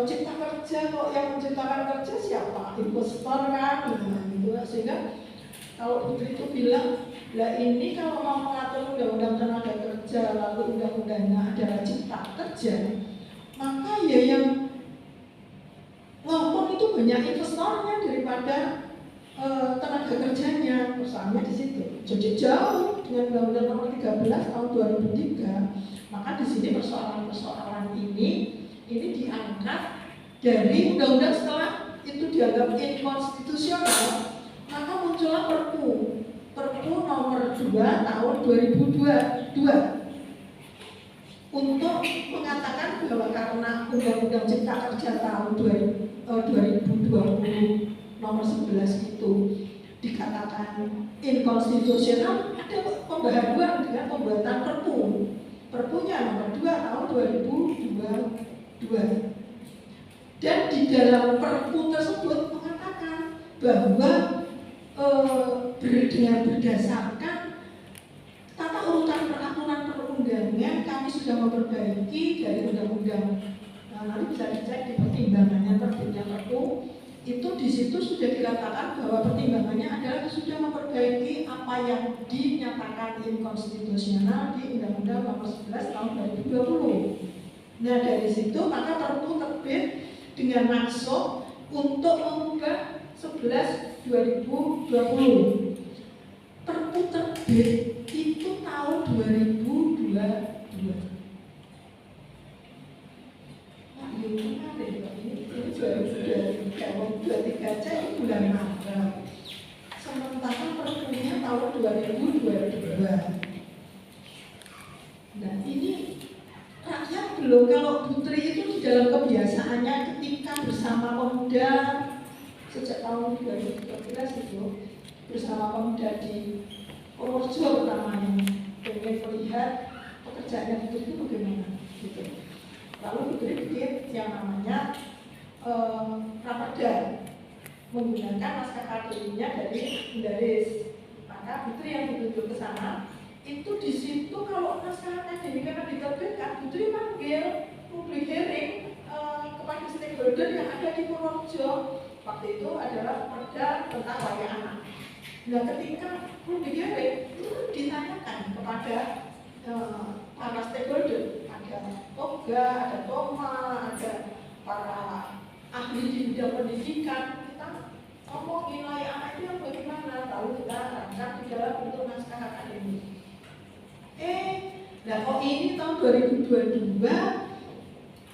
cipta kerja, kok yang menciptakan kerja siapa? Investor kan, gitu. Sehingga kalau Putri itu bilang, lah ini kalau mau mengatur undang-undang tenaga kerja lalu undang-undangnya adalah cipta kerja, maka ya yang ngomong itu banyak investornya daripada tenaga kerjanya. Persoalannya di situ. Jadi jauh dengan undang-undang nomor 13 tahun 2003. Maka di sini persoalan-persoalan ini diangkat dari undang-undang. Setelah itu dianggap inkonstitusional, maka muncullah Perpu nomor 2 tahun 2022 untuk mengatakan bahwa karena undang-undang cipta kerja tahun 2020 nomor 11 itu dikatakan inkonstitusional, ada pembaharuan dengan pembuatan Perpunya nomor 2 tahun 2022. Dan di dalam Perpu tersebut mengatakan bahwa dengan berdasarkan tata urutan peraturan perundangan, kami sudah memperbaiki dari undang-undang. Nanti bisa dicek di pertimbangannya terbitnya Perpu. Itu di situ sudah dikatakan bahwa pertimbangannya adalah sudah memperbaiki apa yang dinyatakan inkonstitusional di Undang-Undang Nomor 11 Tahun 2020. Nah, dari situ maka Perpu terbit dengan maksud untuk mengubah 11/2020. Perpu terbit itu tahun 2022. Nah, ini menarik Pak. Ini 2023 aja ini bulan Maret. Sementara perpunya tahun 2022. Nah, ini rakyat belum, kalau Putri itu di dalam kebiasaannya ketika bersama pemuda sejak tahun 2013 itu bersama pemuda di Purworejo utamanya pengen melihat pekerjaannya Putri itu bagaimana gitu. Lalu Putri bikin yang namanya Raperda menggunakan naskah akademinya dari Mendaris. Maka Putri yang ditunjuk ke sana itu di situ kalau naskah akademiknya diterbitkan, Putri panggil public hearing kepada stakeholder yang ada di Purworejo. Waktu itu adalah perda tentang layak anak. Nah, ketika public hearing itu ditanyakan kepada para stakeholder, ada Toga, ada Toma, ada para ahli di bidang pendidikan. Kita ngomongin layak anak itu yang bagaimana, lalu kita angkat di dalam bentuk naskah akademik. Nah kok ini tahun 2022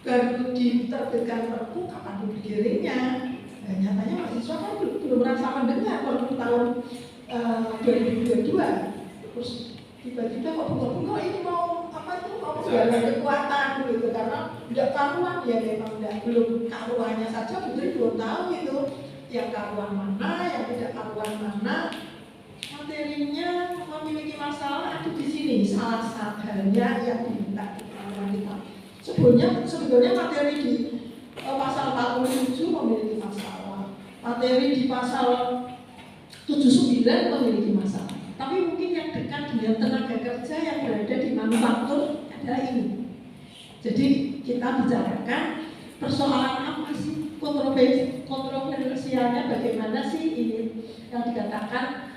baru diterbitkan Perpu, kapan publik hearingnya? Nah, nyatanya mahasiswa kan belum merasa mendengar Perpu tahun 2022, terus tiba-tiba kok bunga-bunga ini mau apa itu mau kehilangan kekuatan gitu, karena tidak karuan ya, memang belum karuannya saja Putri belum tahu itu yang karuan mana, yang tidak karuan mana. Materinya memiliki masalah ada di sini, salah satunya yang diminta kita. Sebetulnya materi di pasal 47 memiliki masalah, materi di pasal 79 memiliki masalah. Tapi mungkin yang dekat dengan tenaga kerja yang berada di manufaktur adalah ini. Jadi kita bicarakan persoalan apa sih, kontroversialnya bagaimana sih ini yang dikatakan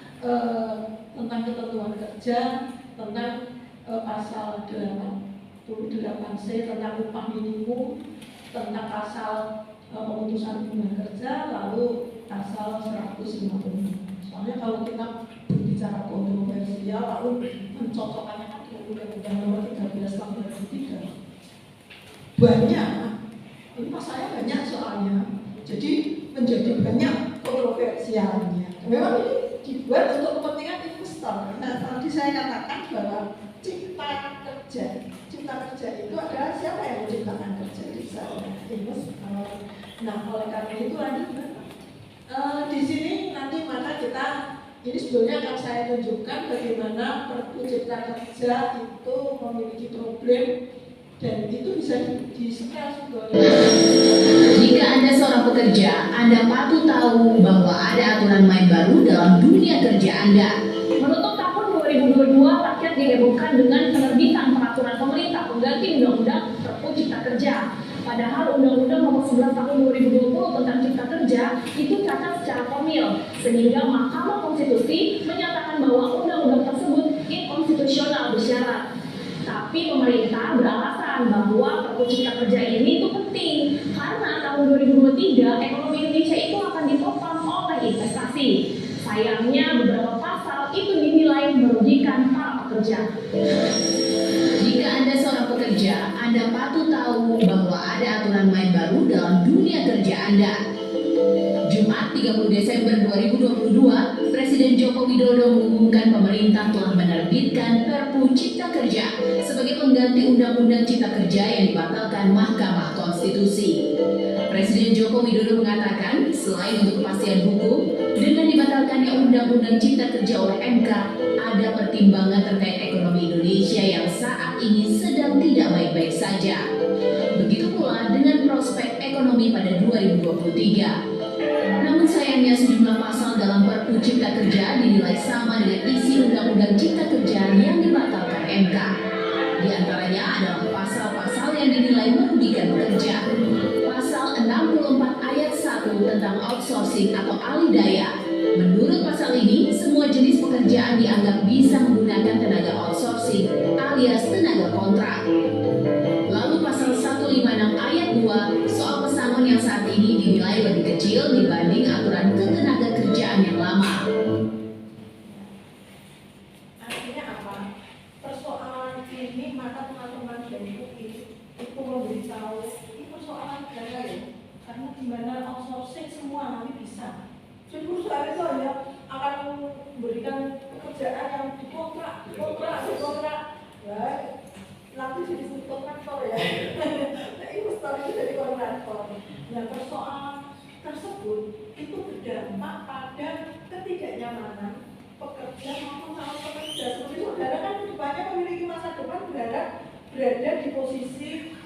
tentang ketentuan kerja, tentang pasal 88C tentang upah minimum, tentang pasal pemutusan hubungan kerja, lalu pasal 150. Soalnya kalau kita berbicara kontroversial lalu mencocokkannya dengan Undang-Undang Nomor 13 Tahun 2003 banyak, ini masalahnya banyak soalnya, jadi menjadi banyak kontroversialnya. Memang ini dibuat untuk kepentingan investor. Nah, tadi saya katakan bahwa cipta kerja itu adalah siapa yang menciptakan kerja di sana, investor. Nah, oleh karena itu lanjut di sini nanti maka kita ini sebetulnya akan saya tunjukkan bagaimana Perpu Cipta Kerja itu memiliki problem dan itu bisa di-setel sebetulnya. Jika Anda seorang pekerja, Anda patut tahu bahwa ada aturan main baru dalam dunia kerja Anda. Menutup tahun 2022, rakyat dihebohkan dengan penerbitan peraturan pemerintah pengganti Undang-Undang Perpu Cipta Kerja. Padahal Undang-Undang Nomor 11 Tahun 2020 tentang Cipta Kerja itu cacat secara formil, sehingga Mahkamah Konstitusi menyatakan bahwa undang-undang tersebut inkonstitusional bersyarat. Tapi pemerintah beralasan bahwa Perpu Cipta Kerja ini itu penting karena tahun 2023 ekonomi Indonesia itu akan ditopang oleh investasi. Sayangnya beberapa pasal itu dinilai merugikan para pekerja. Jika Anda seorang pekerja, Anda patut tahu bahwa ada aturan main baru dalam dunia kerja Anda. Jumat 30 Desember 2022, Presiden Joko Widodo mengumumkan pemerintah telah menerbitkan Perpu Cipta Kerja sebagai pengganti Undang-Undang Cipta Kerja yang dibatalkan Mahkamah Konstitusi. Presiden Joko Widodo mengatakan, selain untuk kepastian hukum, dengan dibatalkannya Undang-Undang Cipta Kerja oleh MK, ada pertimbangan terkait ekonomi Indonesia yang saat ini sedang tidak baik-baik saja. Begitu pula dengan prospek ekonomi pada 2023. Namun sayangnya sejumlah pasal dalam Perpu Cipta Kerja dinilai sama dengan isi Undang-Undang Cipta Kerja yang dibatalkan MK. Di antaranya adalah pasal-pasal yang dinilai merugikan pekerja. Pasal 64 ayat 1 tentang outsourcing atau alih daya. Menurut pasal ini, semua jenis pekerjaan dianggap bisa menggunakan tenaga outsourcing alias tenaga kontrak. Lalu pasal 156 ayat 2 soal pesangon yang saat ini dinilai lebih kecil dibanding aturan ketenaga kerjaan yang lama. Artinya apa? Persoalan ini maka teman-teman dari UI itu memberitahu ini persoalan negara ya, karena di mana outsourcing semua nanti bisa. Jadi perusahaan itu hanya akan memberikan pekerjaan yang dikontrak, ya, nanti jadi kontraktor ya. Nah, investor itu jadi kontraktor. Nah, persoalan tersebut itu berdampak pada ketidaknyamanan pekerja maupun calon pekerja. Seperti saudara kan kedepannya memiliki masa depan berada di posisi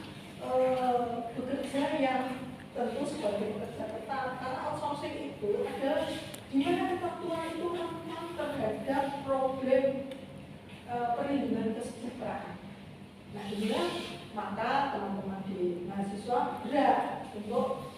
bekerja yang tentu sebagai pekerja tetap, karena outsourcing itu adalah di mana ketentuan itu rentan terhadap problem perlindungan kesejahteraan. Nah, inilah maka teman-teman di mahasiswa berat untuk,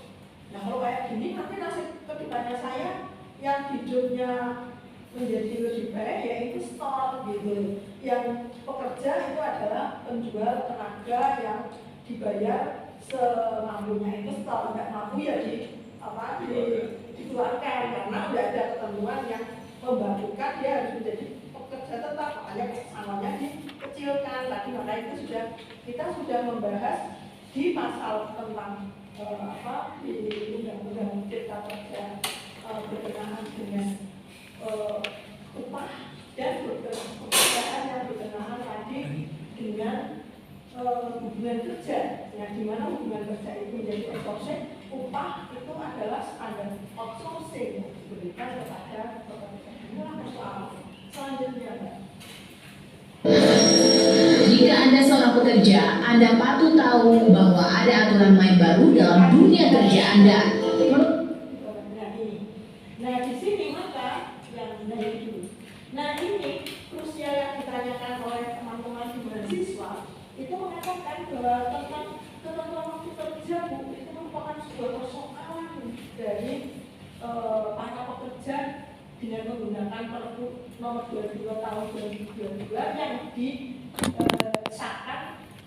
nah kalau kayak gini nanti nasib kedepannya saya yang hidupnya menjadi lebih baik yaitu store gitu, yang pekerja itu adalah penjual tenaga yang dibayar semampunya, itu store nggak mampu ya dikeluarkan karena udah ada ketentuan yang membakukan dia harus menjadi pekerja tetap, makanya pesangonnya dikecilkan. Tadi maka itu kita sudah membahas di pasal tentang di Undang-Undang Cipta Kerja berkenaan dengan upah dan pekerjaan yang berkenaan tadi dengan hubungan kerja, yang dimana hubungan kerja itu menjadi outsourcing, upah itu adalah standar outsourcing yang diberikan kepada pekerja. Inilah persoalan selanjutnya, Mbak. Jika Anda seorang pekerja, Anda patut tahu bahwa ada aturan main baru dalam dunia kerja Anda. Nah, di sini maka yang dari dulu. Nah, ini krusial yang ditanyakan oleh teman-teman di mahasiswa itu mengatakan bahwa tentang ketentuan waktu kerja itu merupakan sebuah persoalan dari para pekerja dengan menggunakan Perpu Nomor 22 Tahun 2022 yang disahkan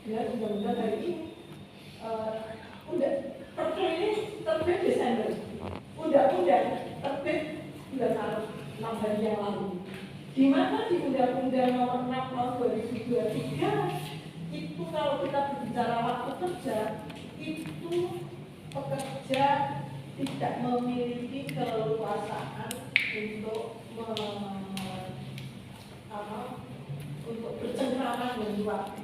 dengan undang-undang hari ini. Perpu ini terbit Desember, undang-undang terbit bulan Maret 6 hari yang lalu. Di mana di Undang-Undang Nomor 6 Tahun 2023 itu kalau kita berbicara waktu kerja itu pekerja tidak memiliki keleluasaan untuk bercengkrama dengan waktu.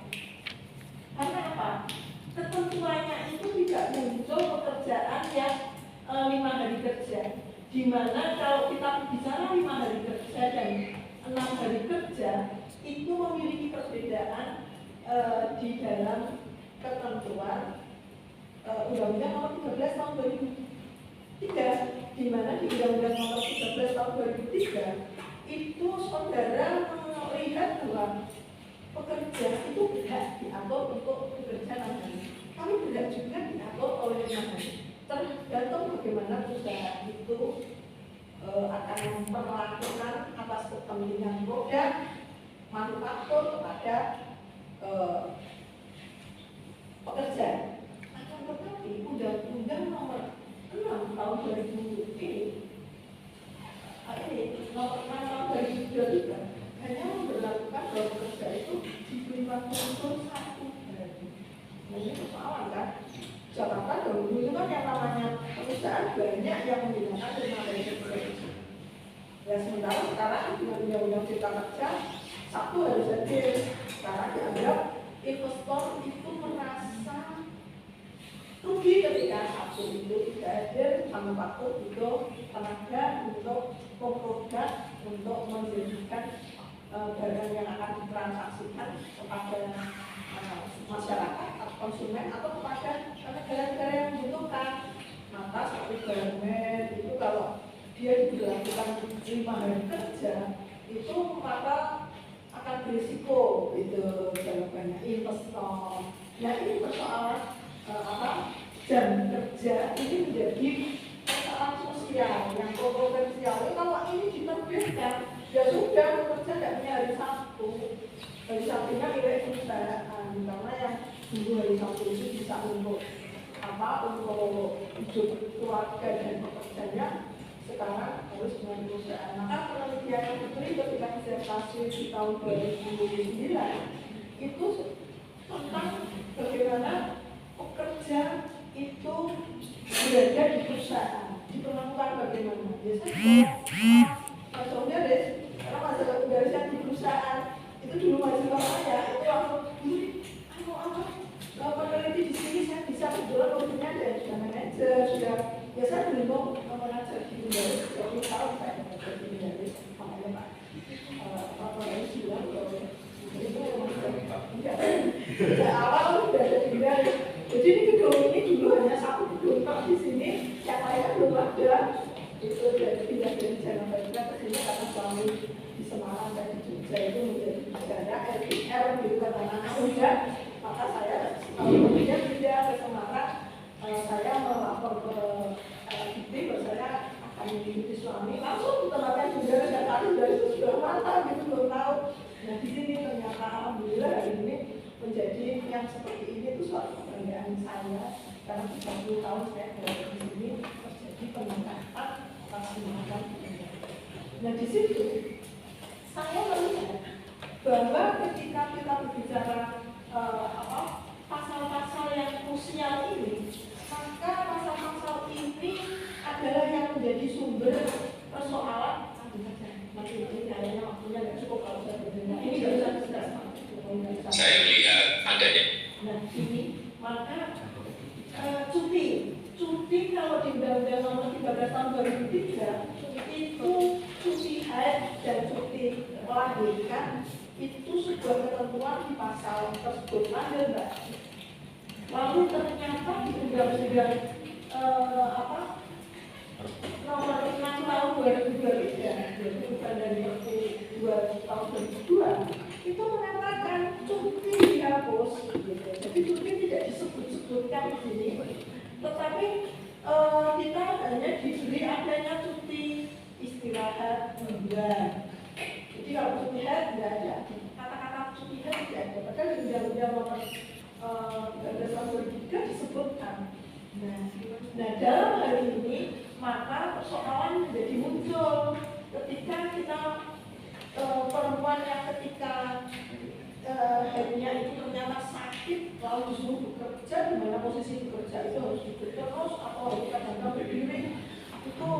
Karena apa? Ketentuannya itu tidak muncul pekerjaan yang 5 hari kerja. Di mana kalau kita bicara 5 hari kerja dan 6 hari kerja itu memiliki perbedaan di dalam ketentuan Undang-Undang Nomor 13 Tahun 2003, di mana di Undang-Undang Nomor 13 Tahun 2003 itu saudara melihat bahwa pekerja itu berhak diatur untuk bekerja 6 hari. Kami berhak juga diatur oleh 5 hari. Tergantung bagaimana perusahaan itu akan memperlakukan atas kepentingan produk manufaktur kepada pekerja. Akan tetapi Undang-Undang Nomor 6 Tahun 2000 ini Nomor 6 Tahun 2023 hanya memberlakukan bahwa pekerja itu diberi waktu untuk 1 hari. Nah, ini persoalan kan? Jakarta dahulu itu kan yang namanya perusahaan banyak yang menggunakan 5 hari kerja. Ya sementara sekarang dengan undang-undang cipta kerja Sabtu harus hadir. Sekarang dianggap investor itu merasa rugi ketika Sabtu itu tidak hadir, manufaktur butuh tenaga untuk produk untuk menjadikan barang yang akan ditransaksikan kepada masyarakat, konsumen atau kepada negara-negara yang membutuhkan. Maka seperti garmen itu kalau dia dilakukan 5 hari kerja itu maka akan berisiko itu jawabannya investor. Nah ini persoalan jam kerja ini menjadi persoalan sosial yang kontroversial. Kalau ini diterbitkan ya sudah bekerja tidak punya hari Sabtu. Hari Sabtunya milik perusahaan karena yang dulu hari Sabtu itu bisa untuk untuk hidup keluarga dan pekerjanya sekarang harus dengan perusahaan. Maka penelitian yang diberi ketika disertasi di tahun 2009 itu tentang bagaimana pekerja itu berada di perusahaan, diperlakukan bagaimana. Biasanya maksudnya karena masalah penggarisnya di perusahaan itu dulu mahasiswa saya itu waktu peneliti di sini saya bisa kebetulan waktunya dan sudah manajer sudah ya saya belum manajer di Indonesia 20 tahun saya manajer di Indonesia makanya Pak Harus bilang bahwa itu memang sejak awal sudah ada di Indonesia. Jadi ini gedung ini dulu hanya 1 gedung, kalau di sini yang lainnya belum ada. Itu dari pindah dari Jalan Baca ke sini karena suami di Semarang dan di Jogja itu menjadi negara LPR gitu kan anak muda. Maka saya kemudian pindah ke Semarang, saya melapor ke LPD bahwa saya akan mengikuti suami. Langsung tempatnya juga dan tadi dari itu sudah matang gitu belum tahu. Nah di sini ternyata alhamdulillah hari ini menjadi yang seperti ini itu suatu kebanggaan saya karena 30 tahun saya berada di sini terjadi peningkatan atas tindakan. Nah di situ saya melihat bahwa ketika kita berbicara pasal-pasal yang krusial ini, maka pasal-pasal ini adalah yang menjadi sumber persoalan Saya melihat adanya. Nah ini maka cuti kalau di Undang-Undang Nomor 13 Tahun 2003 itu cuti haid dan cuti melahirkan itu sebuah ketentuan di pasal tersebut, ada Mbak. Lalu ternyata di Undang-Undang Nomor 6 Tahun 2023 dari Perpu 2 Tahun 2002 itu mengatakan cuti dihapus, gitu. Jadi cuti tidak disebut-sebutkan di sini, tetapi kita hanya diberi adanya cuti istirahat mingguan. Jadi kalau cuti haid tidak ada, kata-kata cuti haid tidak ada. Padahal di Undang-Undang Nomor 13 Tahun 2003 disebutkan. Nah dalam hal ini maka persoalan menjadi muncul ketika kita perempuan yang ketika haidnya itu ternyata sakit lalu disuruh bekerja, di mana posisi bekerja itu harus duduk terus atau harus kadang-kadang berdiri, itu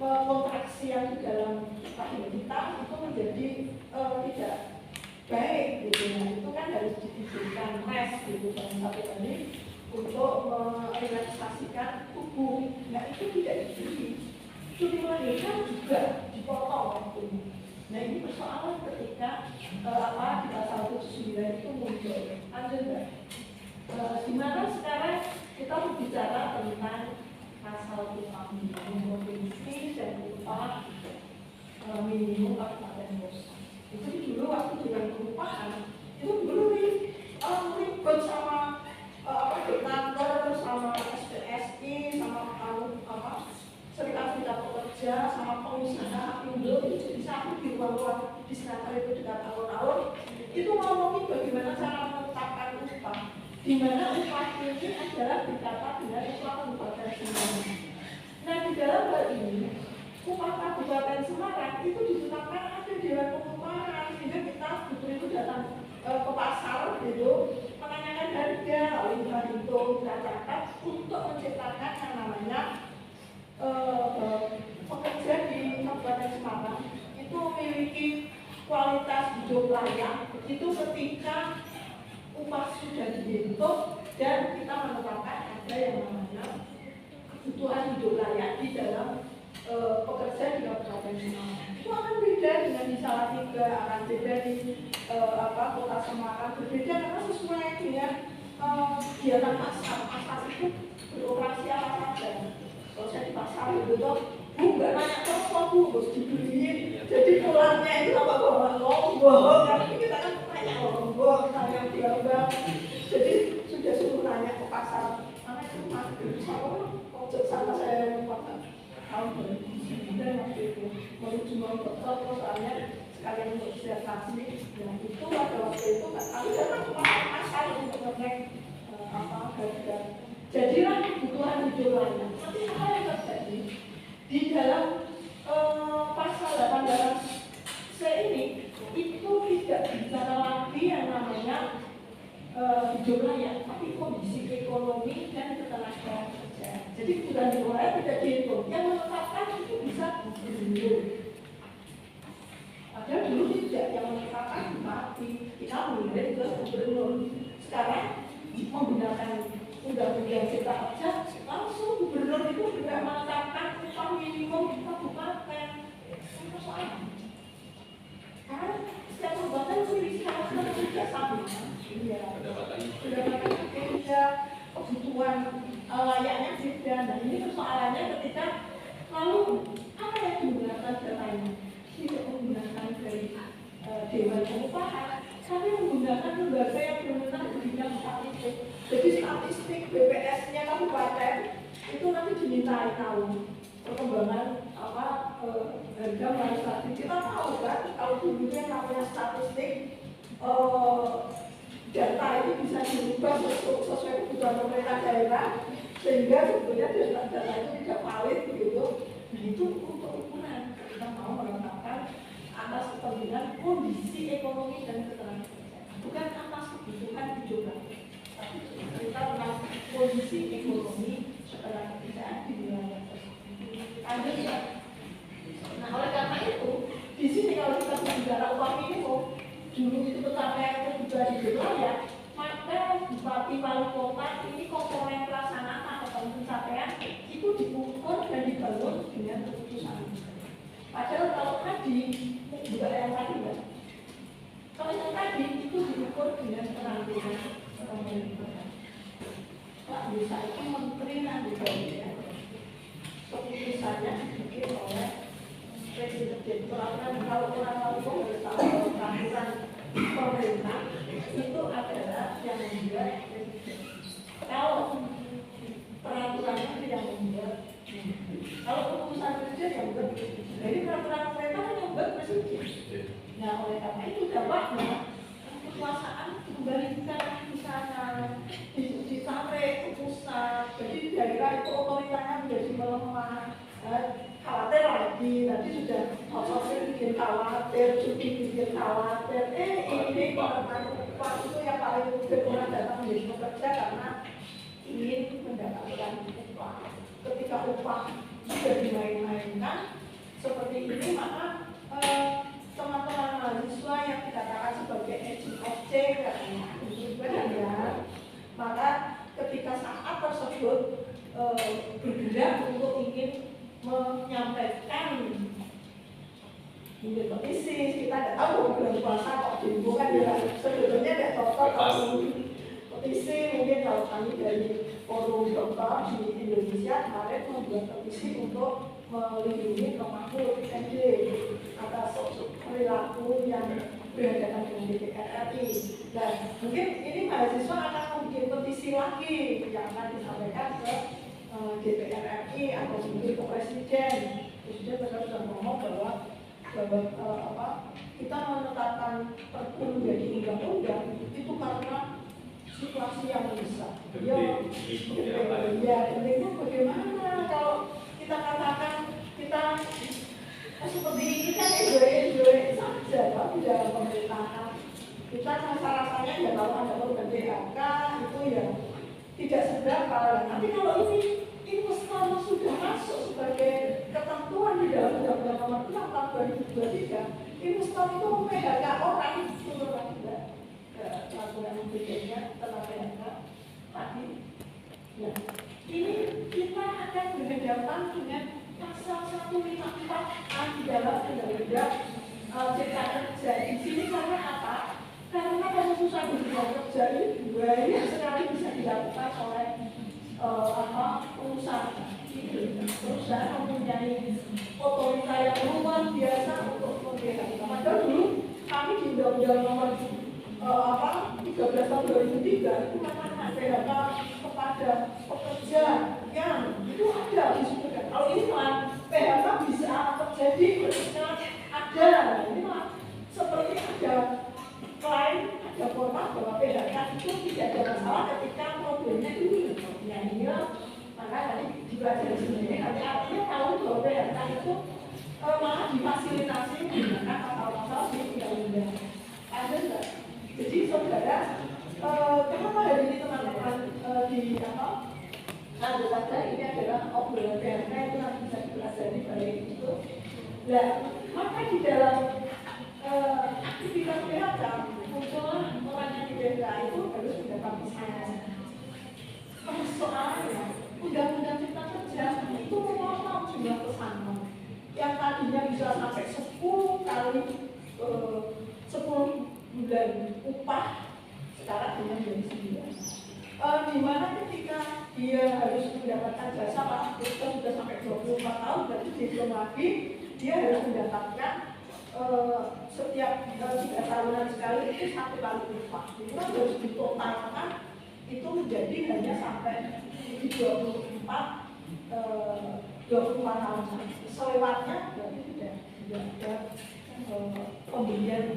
kontraksi yang di dalam rahim kita itu menjadi tidak baik gitu. Nah itu kan harus diberikan rest gitu dan satu kali untuk merelaksasikan tubuh. Nah itu tidak diberi. Cuti melahirkan juga dipotong waktunya. Nah ini persoalan ketika di pasal 79 itu muncul. Ada enggak? Di mana sekarang kita berbicara tentang pasal upah minimum provinsi dan upah minimum kabupaten kota. Itu dulu waktu dengan perubahan itu dulu ribet sama kantor, sama SPSI, sama serikat-serikat pekerja, sama pengusaha Indo itu bisa di ruang-ruang di senator itu dengan tahun-tahun itu ngomongin bagaimana cara menetapkan upah, di mana upah ini adalah berkata dengan upah Kabupaten Semarang. Nah di dalam hal ini upah Kabupaten Semarang itu ditetapkan ada Dewan Pengupahan, sehingga kita betul itu datang ke pasar gitu menanyakan harga, lalu kita hitung, kita catat untuk menciptakan yang namanya pekerja di Kabupaten Semarang itu memiliki kualitas hidup layak. Itu ketika upah sudah dihitung dan kita menetapkan ada yang namanya kebutuhan hidup layak di dalam pekerja di Kabupaten Semarang. Itu akan beda dengan di Salatiga, akan beda di Kota Semarang, berbeda karena sesuai dengan kegiatan pasar itu beroperasi apa saja. Kalau saya di pasar itu tuh, Bu nggak nanya terus Bu, harus dibeliin. Jadi pulangnya itu apa bohong, tapi kita kan tanya bohong, tanya biar. Jadi sudah suruh nanya ke pasar, mana itu bisa kok sama saya lupa tahun 2009 waktu itu menuju Mojokerto soalnya sekalian untuk disertasi. Nah itu pada waktu itu kami datang ke pasar untuk mengecek harga. Jadilah kebutuhan hidup lainnya. Tapi apa yang terjadi di dalam pasal 88C ini itu tidak bicara lagi yang namanya hidup layak, tapi kondisi ekonomi dan ketenagaan kerja. Jadi kebutuhan hidup layak tidak dihitung. Yang menetapkan itu bisa gubernur. Padahal dulu tidak, yang menetapkan bupati, kita menilai itu gubernur. Sekarang menggunakan undang-undang cipta kerja, langsung gubernur itu tidak menetapkan upah minimum di kabupaten. Itu persoalan. Karena setiap kabupaten memiliki karakter kerja sama. Pendapatan berbeda, kebutuhan layaknya beda. Nah ini persoalannya ketika lalu apa yang digunakan datanya? Tidak menggunakan dari Dewan Pengupahan, tapi menggunakan lembaga yang berwenang di bidang statistik. Jadi statistik BPS-nya kabupaten itu nanti dimintai tahu perkembangan harga statistik. Kita tahu kan kalau dulu yang namanya statistik data itu bisa dirubah sesuai kebutuhan pemerintah daerah sehingga sebetulnya data itu tidak valid begitu. Nah itu untuk ukuran kita mau menetapkan atas kepentingan kondisi ekonomi dan ketenagakerjaan, bukan atas kebutuhan hidup layak, tapi kita tentang kondisi ekonomi ketenagakerjaan di wilayah tersebut. Nah oleh karena itu di sini kalau kita bicara upah minimum dulu itu di wali kota ini komponen pelaksanaan atau pencapaian itu diukur dan dibangun dengan keputusan. Padahal kalau tadi juga yang tadi ya, kalau yang tadi itu diukur dengan penampilan pemerintah. Pak bisa itu menteri nanti keputusannya dibikin oleh presiden. Kalau orang tahu peraturan pemerintah itu adalah yang membuat presiden. Kalau peraturannya tidak membuat, kalau keputusan presiden yang membuat presiden. Jadi peraturan pemerintah yang membuat presiden. Nah oleh karena itu dampaknya kekuasaan kembalikan di sana, disampai ke pusat. Jadi daerah itu otoritasnya menjadi melemah. Khawatir lagi, tadi sudah outsourcing bikin khawatir, cuti bikin khawatir. Ini upah itu yang paling mungkin orang datang menjadi pekerja karena ingin mendapatkan upah. Ketika upah sudah dimain-mainkan seperti ini, maka teman-teman mahasiswa yang dikatakan sebagai agent of change ya, maka ketika saat tersebut bergerak untuk ingin menyampaikan mungkin petisi, kita tidak tahu bulan puasa kok demo kan ya, sebetulnya tidak cocok kalau petisi. Mungkin kalau kami dari forum dokter di Indonesia kemarin membuat petisi untuk melindungi pemangku MD atas perilaku yang berhadapan dengan DPR RI. Dan mungkin ini mahasiswa akan membuat petisi lagi yang akan disampaikan ke DPR RI atau mungkin ke Presiden. Presiden sudah ngomong bahwa kita menetapkan Perpu menjadi undang-undang itu karena situasi yang mendesak. Ya, pentingnya bagaimana kalau kita katakan kita seperti ini kan enjoy saja kalau di dalam pemerintahan. Kita rasa-rasanya ya kalau ada program PHK itu ya tidak seberapa. Tapi kalau ini meskipun sudah masuk sebagai ketentuan di dalam Undang-Undang Nomor 6 Tahun 2023, investor itu PHK orang untuk tidak peraturan bedanya tentang PHK tadi. Ya, ini kita akan berhadapan dengan pasal 154A di dalam Undang-Undang Cipta Kerja. Di sini karena apa? Karena pemutusan hubungan kerja ini banyak sekali bisa dilakukan oleh perusahaan mempunyai otoritas yang luar biasa untuk membedakan. Padahal dulu kami di Undang-Undang Nomor 13 Tahun 2003 itu mengatakan PHK kepada pekerja yang itu ada disebutkan. Kalau ini malah PHK bisa terjadi ketika ada. Ini malah seperti ada klaim, ada format bahwa PHK itu tidak ada masalah ketika problemnya itu nyanyi. Maka tadi juga dari sini artinya tahu bahwa PHK itu malah difasilitasi menggunakan pasal-pasal di undang-undang. Ada enggak? Jadi saudara, kenapa hari ini teman-teman di lanjut saja ini adalah obrolan PHK itu nanti bisa dipelajari baik itu. Nah, maka di dalam aktivitas PHK muncullah orang yang di PHK itu harus mendapat misalnya. Soalnya Undang-Undang Cipta Kerja itu memotong jumlah pesangon yang tadinya bisa sampai 10 kali 10 bulan upah sekarang hanya menjadi 9. Di mana ketika dia harus mendapatkan jasa pas kita sudah sampai 24 tahun berarti belum lagi dia harus mendapatkan setiap 3 tahunan sekali itu 1 kali upah. Itu kan harus ditotalkan itu menjadi hanya sampai 24 tahun. Selewatnya berarti tidak ada pembelian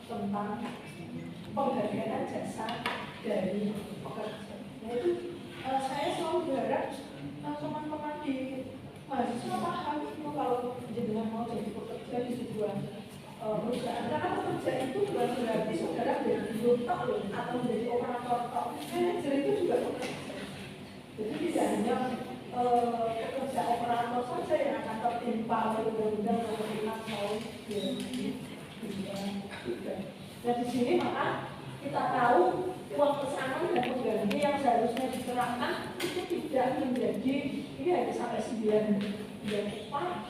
tentang penghargaan jasa dari pekerja. Nah itu saya selalu berharap teman-teman di mahasiswa paham itu kalau jenengan mau jadi pekerja di sebuah perusahaan. Karena pekerja itu bukan berarti saudara menjadi dokter atau menjadi operator. Manajer itu juga pekerja. Jadi tidak hanya pekerja operator saja yang akan tertimpa oleh undang-undang Nomor 5 Tahun 2003. Nah di sini maka kita tahu uang pesangon dan pengganti yang seharusnya diserahkan itu tidak menjadi ini hanya sampai 9 bulan upah,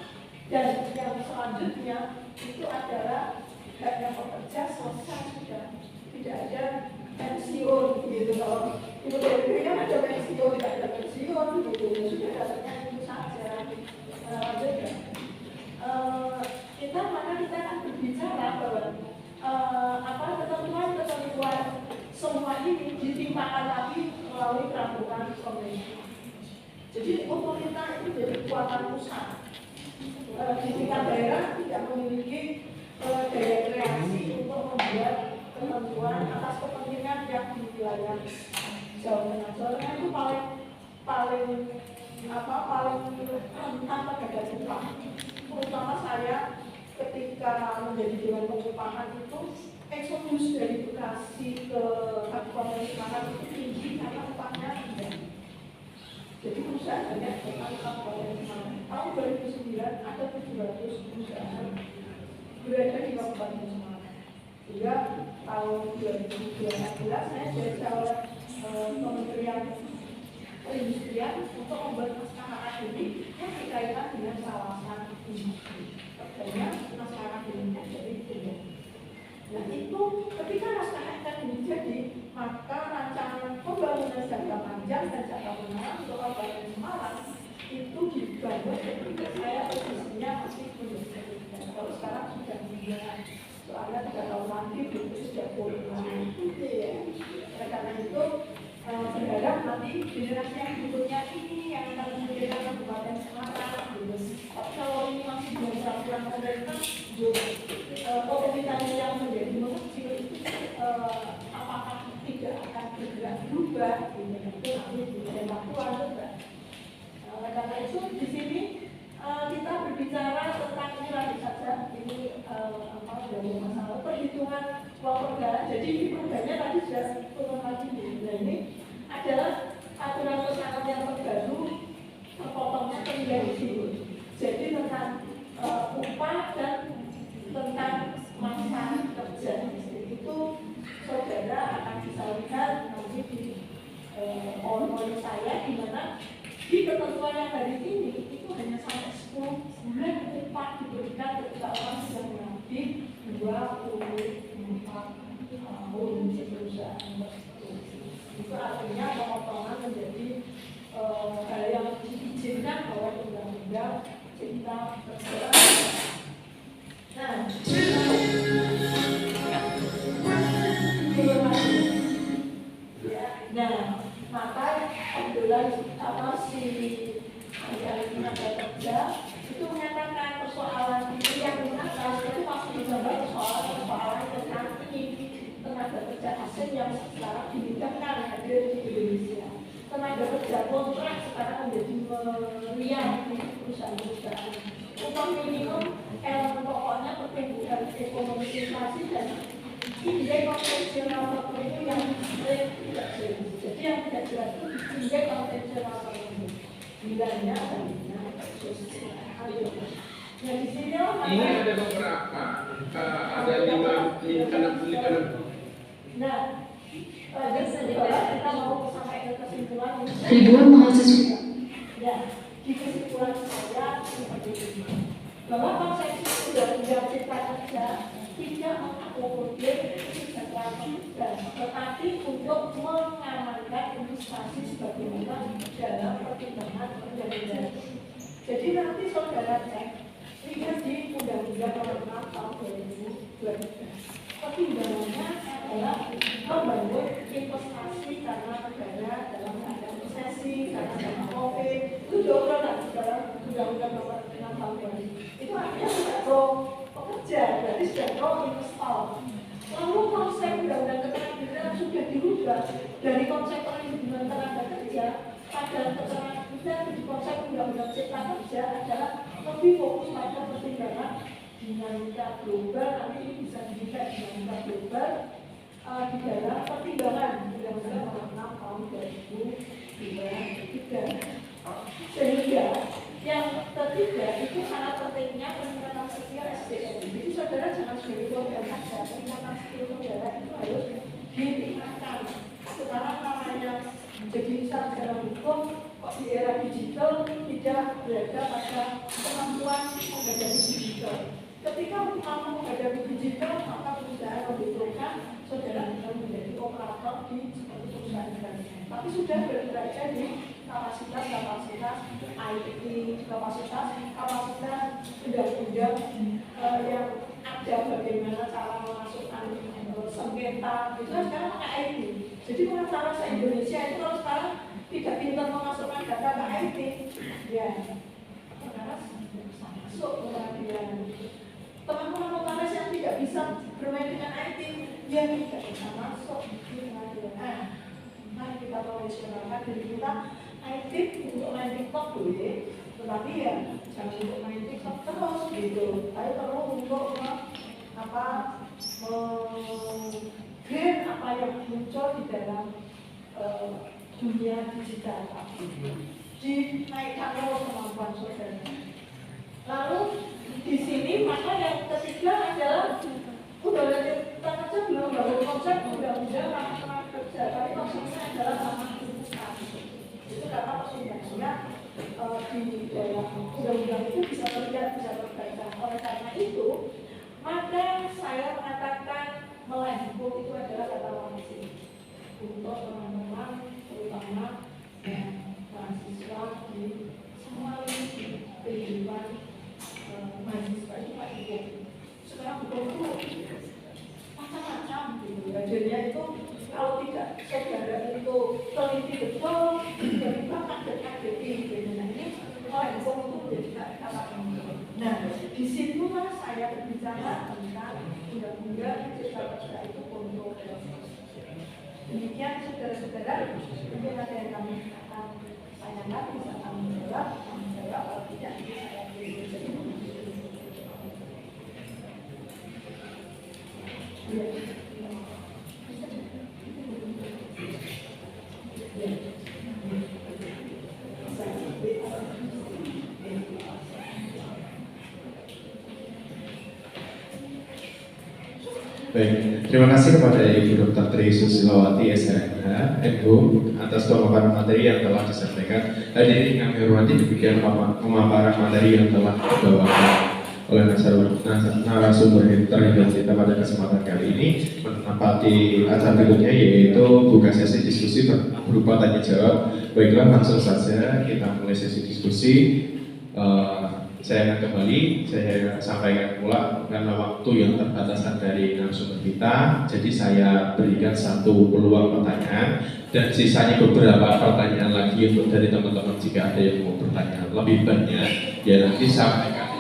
dan yang selanjutnya itu adalah haknya pekerja selesai sudah, tidak ada pensiun gitu. Kalau itu kan ada pensiun, tidak ada pensiun gitu, ya sudah dasarnya itu saja. Lanjut ya. Kita akan berbicara bahwa ketentuan semua ini ditimpakan lagi melalui peraturan pemerintah. Jadi pemerintah itu jadi kekuatan pusat. Di tingkat daerah tidak memiliki daya kreasi untuk membuat ketentuan atas kepentingan yang di wilayah Jawa Tengah. Jawa Tengah itu paling rentan terhadap upah. Terutama saya ketika menjadi Dewan Pengupahan itu eksodus dari Bekasi ke Kabupaten Semarang itu tinggi karena upahnya rendah. Jadi perusahaan banyak tentang Kabupaten Semarang. Tahun 2009 ada 700 perusahaan berada di Kabupaten Semarang. Sehingga tahun 2012 saya diajak oleh Kementerian Perindustrian untuk membuat naskah akademik yang berkaitan dengan kawasan industri. Banyak naskah akademiknya dari itu. Nah itu ketika naskah akademik jadi, maka rancangan pembangunan jangka panjang dan jangka menengah untuk Kabupaten Semarang itu dibangun ketika saya posisinya masih belum. Dan kalau sekarang sudah mulai, soalnya 3 tahun lagi itu sudah puluhan. Karena itu berharap nanti generasi yang berikutnya ini yang akan mendirikan Kabupaten Semarang. Tapi kalau ini masih belum peraturan pemerintah, potensinya yang menjadi mengecil itu apakah tidak akan bergerak berubah? Itu nanti di waktu ada. Karena itu di sini kita berbicara tentang ini lagi saja, ini dari masalah perhitungan uang pergaulan. Jadi di pergaulannya tadi sudah turun lagi. Nah ini adalah aturan pesangon yang terbaru, terpotongnya terlihat di sini. Jadi tentang upah dan tentang masa kerja. Itu saudara akan bisa lihat nanti di online saya, di mana di ketentuan yang hari ini itu hanya sampai 10 bulan upah diberikan ketika orang sudah mengabdi 24 tahun di perusahaan tersebut. Itu artinya pemotongan menjadi hal yang diizinkan oleh undang-undang cipta kerja. Nah, maka alhamdulillah si tenaga kerja itu menyatakan persoalan yang atas itu masih digambar persoalan tentang tenaga kerja asing yang sekarang dimudahkan hadir di Indonesia. Tenaga kerja kontrak sekarang menjadi meriah di perusahaan-perusahaan. Upah minimum elemen pokoknya pertumbuhan ekonomi inflasi dan indeks konvensional tertentu yang tidak jelas. Jadi yang tidak jelas itu indeks konvensional tertentu. Nilainya nah di sini ini ada beberapa, ada 5 kanan. Nah, kita mau sampai ke kesimpulan. Ribuan mahasiswa. Ya, di kesimpulan saya seperti ini, bahwa konsep undang-undang cipta kerja tidak mengakomodir kesejahteraan dan tetapi untuk mengamankan investasi sebagaimana dalam pertimbangan undang-undang. Jadi nanti saudara cek lihat di Undang-Undang Nomor 6 Tahun 2012. Pertimbangannya adalah membangun investasi karena negara dalam keadaan resesi, karena ada COVID. Itu diobral dalam Undang-Undang Nomor 6 Tahun 2000. Itu artinya tidak pro pekerja, berarti sudah pro investor. Lalu konsep Undang-Undang Ketenagakerjaan sudah dirubah dari konsep perlindungan tenaga kerja pada ketenagakerjaan di konsep Undang-Undang Cipta Kerja adalah lebih fokus pada pertimbangan dinamika global. Nanti ini bisa dilihat dinamika global di dalam pertimbangan Undang-Undang Nomor 6 Tahun 2003. Sehingga yang ketiga itu sangat pentingnya peningkatan skill SDM. Jadi saudara jangan sebagai warga saja, peningkatan skill saudara itu harus di tidak berada pada kemampuan menghadapi digital. Ketika mampu menghadapi digital, maka perusahaan membutuhkan saudara bisa menjadi operator di perusahaan kami. Tapi sudah berada di kapasitas IT, kapasitas undang-undang yang ada bagaimana cara memasukkan sengketa, itu kan sekarang pakai IT. Jadi masalah se-Indonesia itu kalau sekarang tidak pintar memasukkan data ke IT, ya masuk kemudian teman-teman notaris yang tidak bisa bermain dengan IT, ya tidak bisa masuk di pengadilan. Mari kita profesionalkan diri kita. IT untuk main TikTok boleh, tetapi ya jangan untuk main TikTok terus gitu. Tapi perlu untuk apa yang muncul di dalam dunia digital, dinaikkan terus kemampuan saudara. Lalu di sini maka yang ketiga adalah undang-undang cipta kerja belum baru konsep undang-undang lapangan kerja, tapi konsepnya adalah ramah lingkungan. Itu karena undang-undangnya di dalam undang-undang itu bisa terlihat, bisa terbaca. Oleh karena itu, maka saya mengatakan melempung itu adalah kata kunci untuk teman-teman, terutama mahasiswa di semua lini kehidupan mahasiswa itu Pak Ibu. Sekarang betul macam-macam gitu. Badannya itu kalau tidak saudara itu teliti betul, tiba-tiba kaget-kagetin gitu. Nah ini melempung itu menjadi kata kunci. Nah di situ mas saya berbicara tentang undang-undang cipta kerja itu untuk demikian saudara-saudara, mungkin ada yang kami akan tanyakan, bisa kami jawab, kalau tidak saya beri jadi. Baik, terima kasih kepada Ibu Dr. Tri Susilowati SHMH, MHU atas pemaparan materi yang telah disampaikan. Hadirin kami hormati, demikian pemaparan materi yang telah dibawakan oleh narasumber terhadap kita pada kesempatan kali ini. Menempati acara berikutnya yaitu buka sesi diskusi berupa tanya jawab. Baiklah, langsung saja kita mulai sesi diskusi. Saya akan kembali, saya sampaikan pula karena waktu yang terbatasan dari narasumber kita, jadi saya berikan satu peluang pertanyaan dan sisanya beberapa pertanyaan lagi untuk dari teman-teman jika ada yang mau bertanya lebih banyak, ya nanti sampaikan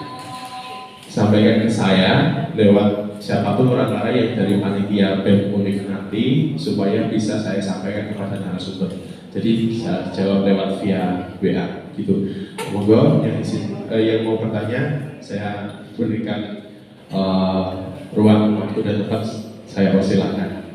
ke saya lewat siapapun orang yang dari panitia BEM Unik nanti supaya bisa saya sampaikan kepada narasumber. Jadi bisa jawab lewat via WA gitu. Monggo yang mau bertanya saya berikan ruang waktu dan tempat, saya persilakan.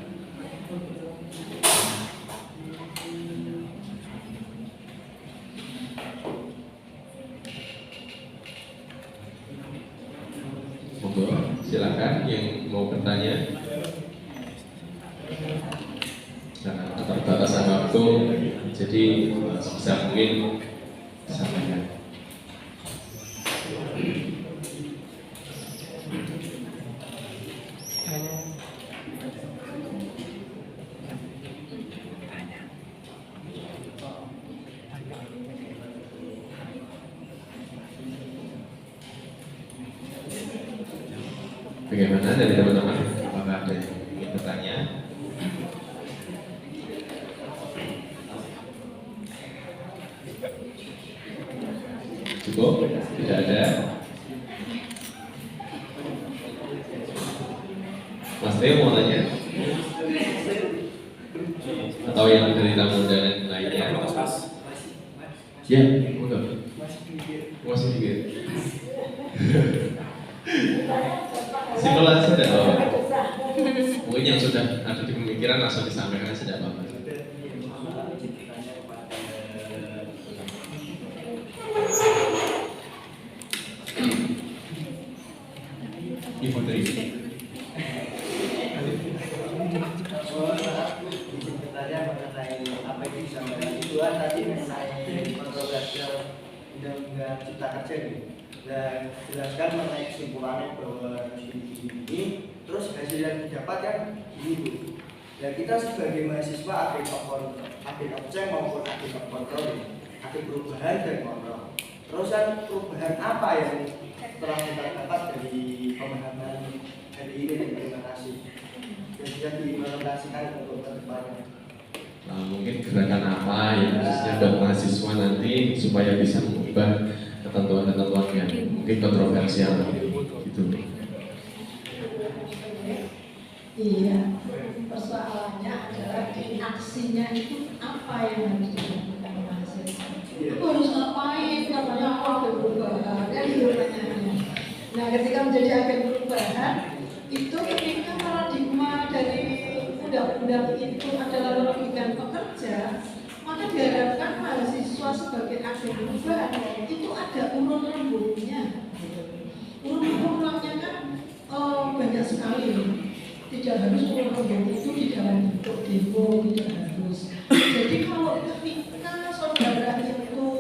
Monggo silakan yang mau bertanya. Karena keterbatasan waktu, jadi bisa mungkin sampaikan. Bagaimana dari teman-teman? Apakah ada yang ingin bertanya? Cukup? Tidak ada? Mas Teo mau tanya? Atau yang dari tamu undangan lainnya? Ya, monggo. Masih dikit. Simulasi sudah, mungkin yang sudah ada di pemikiran langsung disampaikan sudah apa-apa. Ibu Tri. Bertanya mengenai apa yang disampaikan itu tadi mengenai kontroversial undang Cipta Kerja ini. Dan jelaskan mengenai kesimpulannya bahwa ini terus hasil yang didapat kan ini. Dan kita sebagai mahasiswa akhir absen maupun akhir kontrol, akhir perubahan dan kontrol. Terus kan perubahan apa yang telah kita dapat dari pemahaman hari ini dan terima kasih. Dan bisa diimplementasikan untuk kedepannya. Nah, mungkin gerakan apa yang khususnya buat mahasiswa nanti supaya bisa mengubah ketentuan-ketentuan yang mungkin kontroversial gitu. Iya, persoalannya adalah di aksinya itu apa yang harus dilakukan mahasiswa. Aku harus ngapain? Katanya aku akan perubahan. Kan itu pertanyaannya. Nah, ketika menjadi agen perubahan, itu ketika paradigma dari undang-undang itu adalah merugikan pekerja, maka diharapkan mahasiswa sebagai agen perubahan itu ada urun-urunnya. Urun-urunnya kan banyak sekali. Tidak harus urun-urun itu di dalam bentuk demo, tidak harus. Jadi kalau ketika saudara itu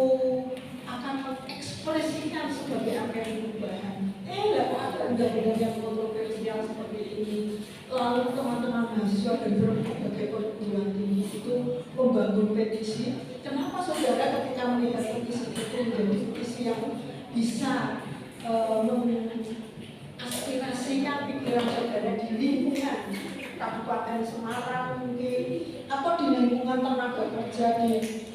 akan mengekspresikan sebagai agen perubahan, nggak ada undang-undang yang kontroversial seperti ini. Lalu teman-teman mahasiswa dari berbagai perguruan tinggi itu membangun petisi. Kenapa saudara ketika melihat petisi itu menjadi petisi yang bisa mengaspirasikan pikiran saudara di lingkungan Kabupaten Semarang mungkin, atau di lingkungan tenaga kerja di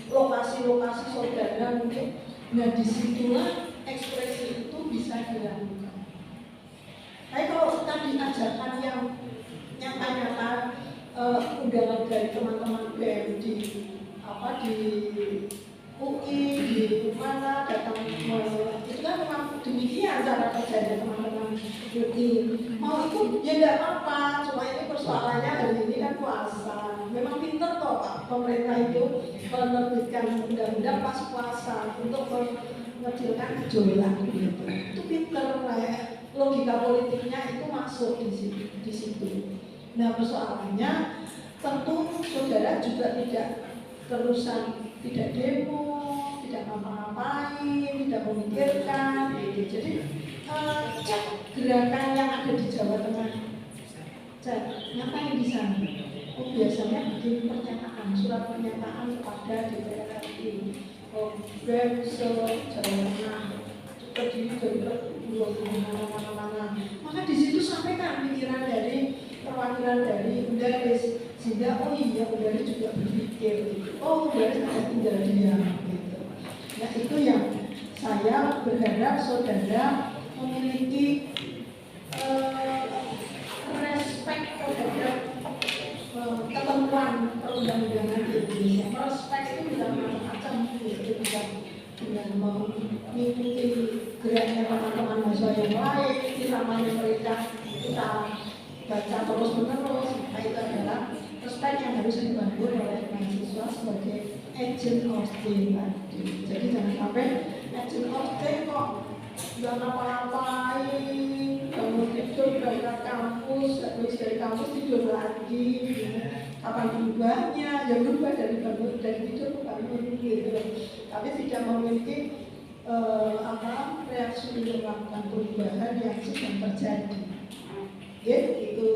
lokasi-lokasi saudara mungkin. Nah, disitulah ekspresi itu bisa dilakukan. Tapi kalau tadi ajakan yang nyata-nyata undangan dari teman-teman BEM di UI, di mana datang itu kan memang demikian cara kerjanya teman-teman UI. Mau ikut ya tidak apa-apa, cuma ini persoalannya hari ini kan puasa. Memang pinter kok Pak pemerintah itu menerbitkan undang-undang pas puasa untuk mengecilkan gejolak gitu. Itu pinter logika politiknya itu masuk di situ. Nah, persoalannya tentu saudara juga tidak terusan, tidak demo, tidak ngapa-ngapain, tidak memikirkan gitu. Jadi cek gerakan yang ada di Jawa Tengah, cek ngapain di sana. Oh, biasanya bikin pernyataan, surat pernyataan kepada DPR RI. Oh, BEM Jawa Tengah terdiri dari mana-mana. Maka di situ sampaikan pikiran dari perwakilan dari Undaris, sehingga oh iya Undaris juga berpikir gitu. Oh, Undaris ada tinggal diam gitu. Nah, itu yang saya berharap saudara memiliki respect terhadap ketentuan perundang-undangan di Indonesia. Respect itu bisa macam-macam, itu bisa dengan mengikuti geraknya teman-teman mahasiswa yang lain, irama mereka kita baca terus-menerus. Nah, itu adalah respect yang harus dibangun oleh mahasiswa sebagai agent of change tadi. Jadi jangan sampai agent of change kok nggak ngapa-ngapain, bangun tidur berangkat kampus, habis dari kampus tidur lagi. Kapan berubahnya? Ya berubah dari bangun dari tidur ke bangun gitu. Tapi tidak memiliki reaksi untuk melakukan perubahan yang sedang terjadi. Ya, itu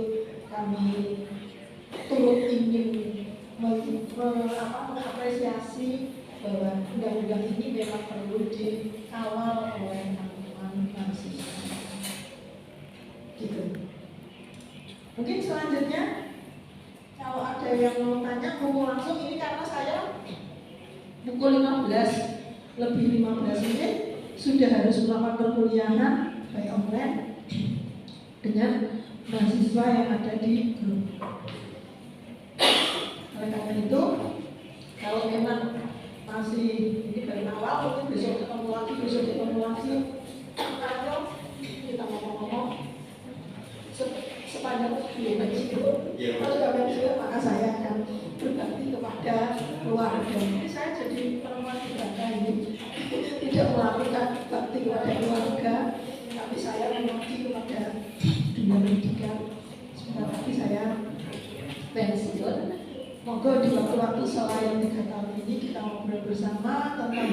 kami turut ingin mengapresiasi bahwa undang-undang ini memang perlu dikawal oleh teman-teman mahasiswa. Gitu. Mungkin selanjutnya kalau ada yang mau tanya, mau langsung ini karena saya pukul 15 lebih 15 menit sudah harus melakukan perkuliahan baik online dengan mahasiswa yang ada di grup. Oleh karena itu, kalau memang masih ini dari awal, mungkin besok ketemu lagi, kalau kita ngomong-ngomong sepanjang itu, maka saya akan berbakti kepada keluarga. Saya jadi perempuan ibadah ini tidak melakukan bakti kepada keluarga, tapi saya mengabdi kepada dunia pendidikan. Sebentar lagi saya pensiun. Monggo di waktu-waktu selain 3 tahun ini kita ngobrol bersama tentang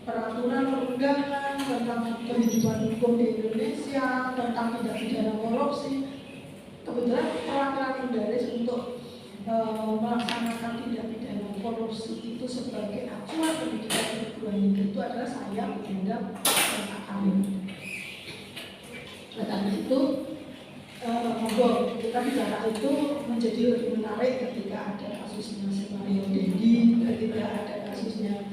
peraturan perundangan, tentang kehidupan hukum di Indonesia, tentang tindak pidana korupsi. Kebetulan perwakilan Undaris untuk melaksanakan tindak pidana korupsi itu sebagai acuan pendidikan perguruan tinggi itu adalah saya, Bu Endang, dan Pak Karim. Oleh karena itu, kita bicara itu menjadi lebih menarik ketika ada kasusnya Mario Dendi, ketika ada kasusnya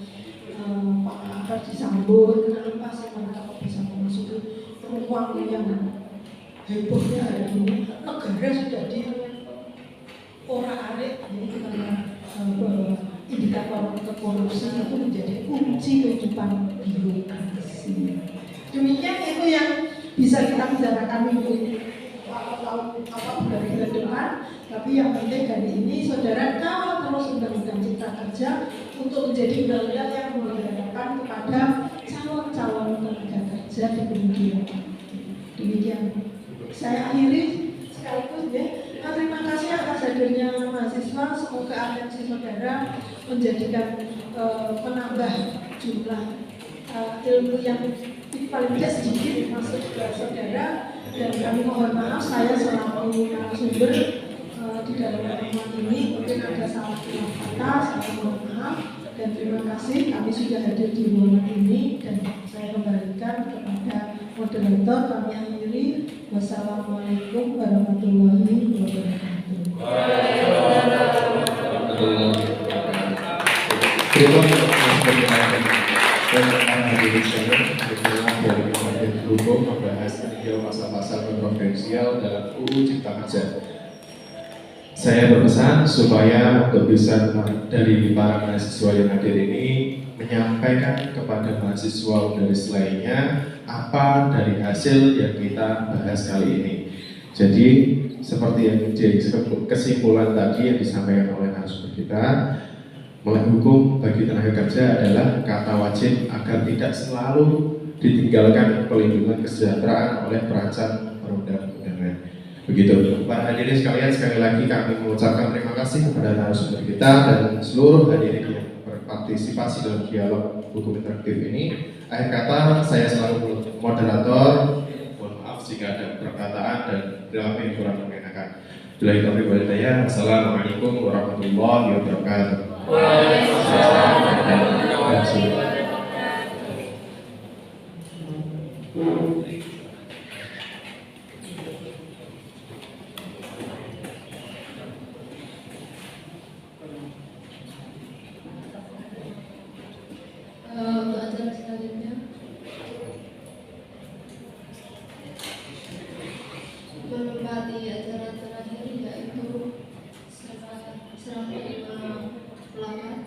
Pak Ferdi Sambo. Kenapa saya mengatakan bisa masuk ke ruang yang hebohnya hari ini? Negara sudah di orang-arik, jadi karena bahwa indikator korupsi itu menjadi kunci kehidupan birokrasi. Demikian itu yang bisa kita bicarakan minggu ini. Apa bulan depan, tapi yang penting dari ini saudara kawal terus undang-undang cipta kerja untuk menjadi undang-undang yang menggunakan kepada calon-calon tenaga kerja di kemudian. Demikian saya akhiri sekaligus ya. Terima kasih atas hadirnya mahasiswa. Semoga atensi saudara menjadikan menambah jumlah ilmu yang paling tidak sedikit masuk ke saudara. Dan kami mohon maaf saya selaku narasumber di dalam pertemuan ini mungkin ada salah kata, saya mohon maaf dan terima kasih. Kami sudah hadir di ruangan ini dan saya kembalikan kepada moderator. Kami akhiri. Wassalamualaikum warahmatullahi wabarakatuh. Terima kasih. Dan hadirin sekalian, kebetulan dari Kementerian Hukum membahas ketiga pasal-pasal kontroversial dalam UU Cipta Kerja. Saya berpesan supaya untuk bisa dari para mahasiswa yang hadir ini menyampaikan kepada mahasiswa Undaris lainnya apa dari hasil yang kita bahas kali ini. Jadi seperti yang menjadi kesimpulan tadi yang disampaikan oleh narasumber kita, melek hukum bagi tenaga kerja adalah kata wajib agar tidak selalu ditinggalkan pelindungan kesejahteraan oleh perancang perundang-undangan. Begitu. Para hadirin sekalian, sekali lagi kami mengucapkan terima kasih kepada narasumber kita dan seluruh hadirin yang berpartisipasi dalam dialog hukum interaktif ini. Akhir kata, saya selalu moderator. Mohon maaf jika ada perkataan dan perilaku yang kurang mengenakan. Bila itu berita, assalamualaikum warahmatullahi wabarakatuh. Untuk acara selanjutnya menempati acara terakhir yaitu serah terima pelanggan.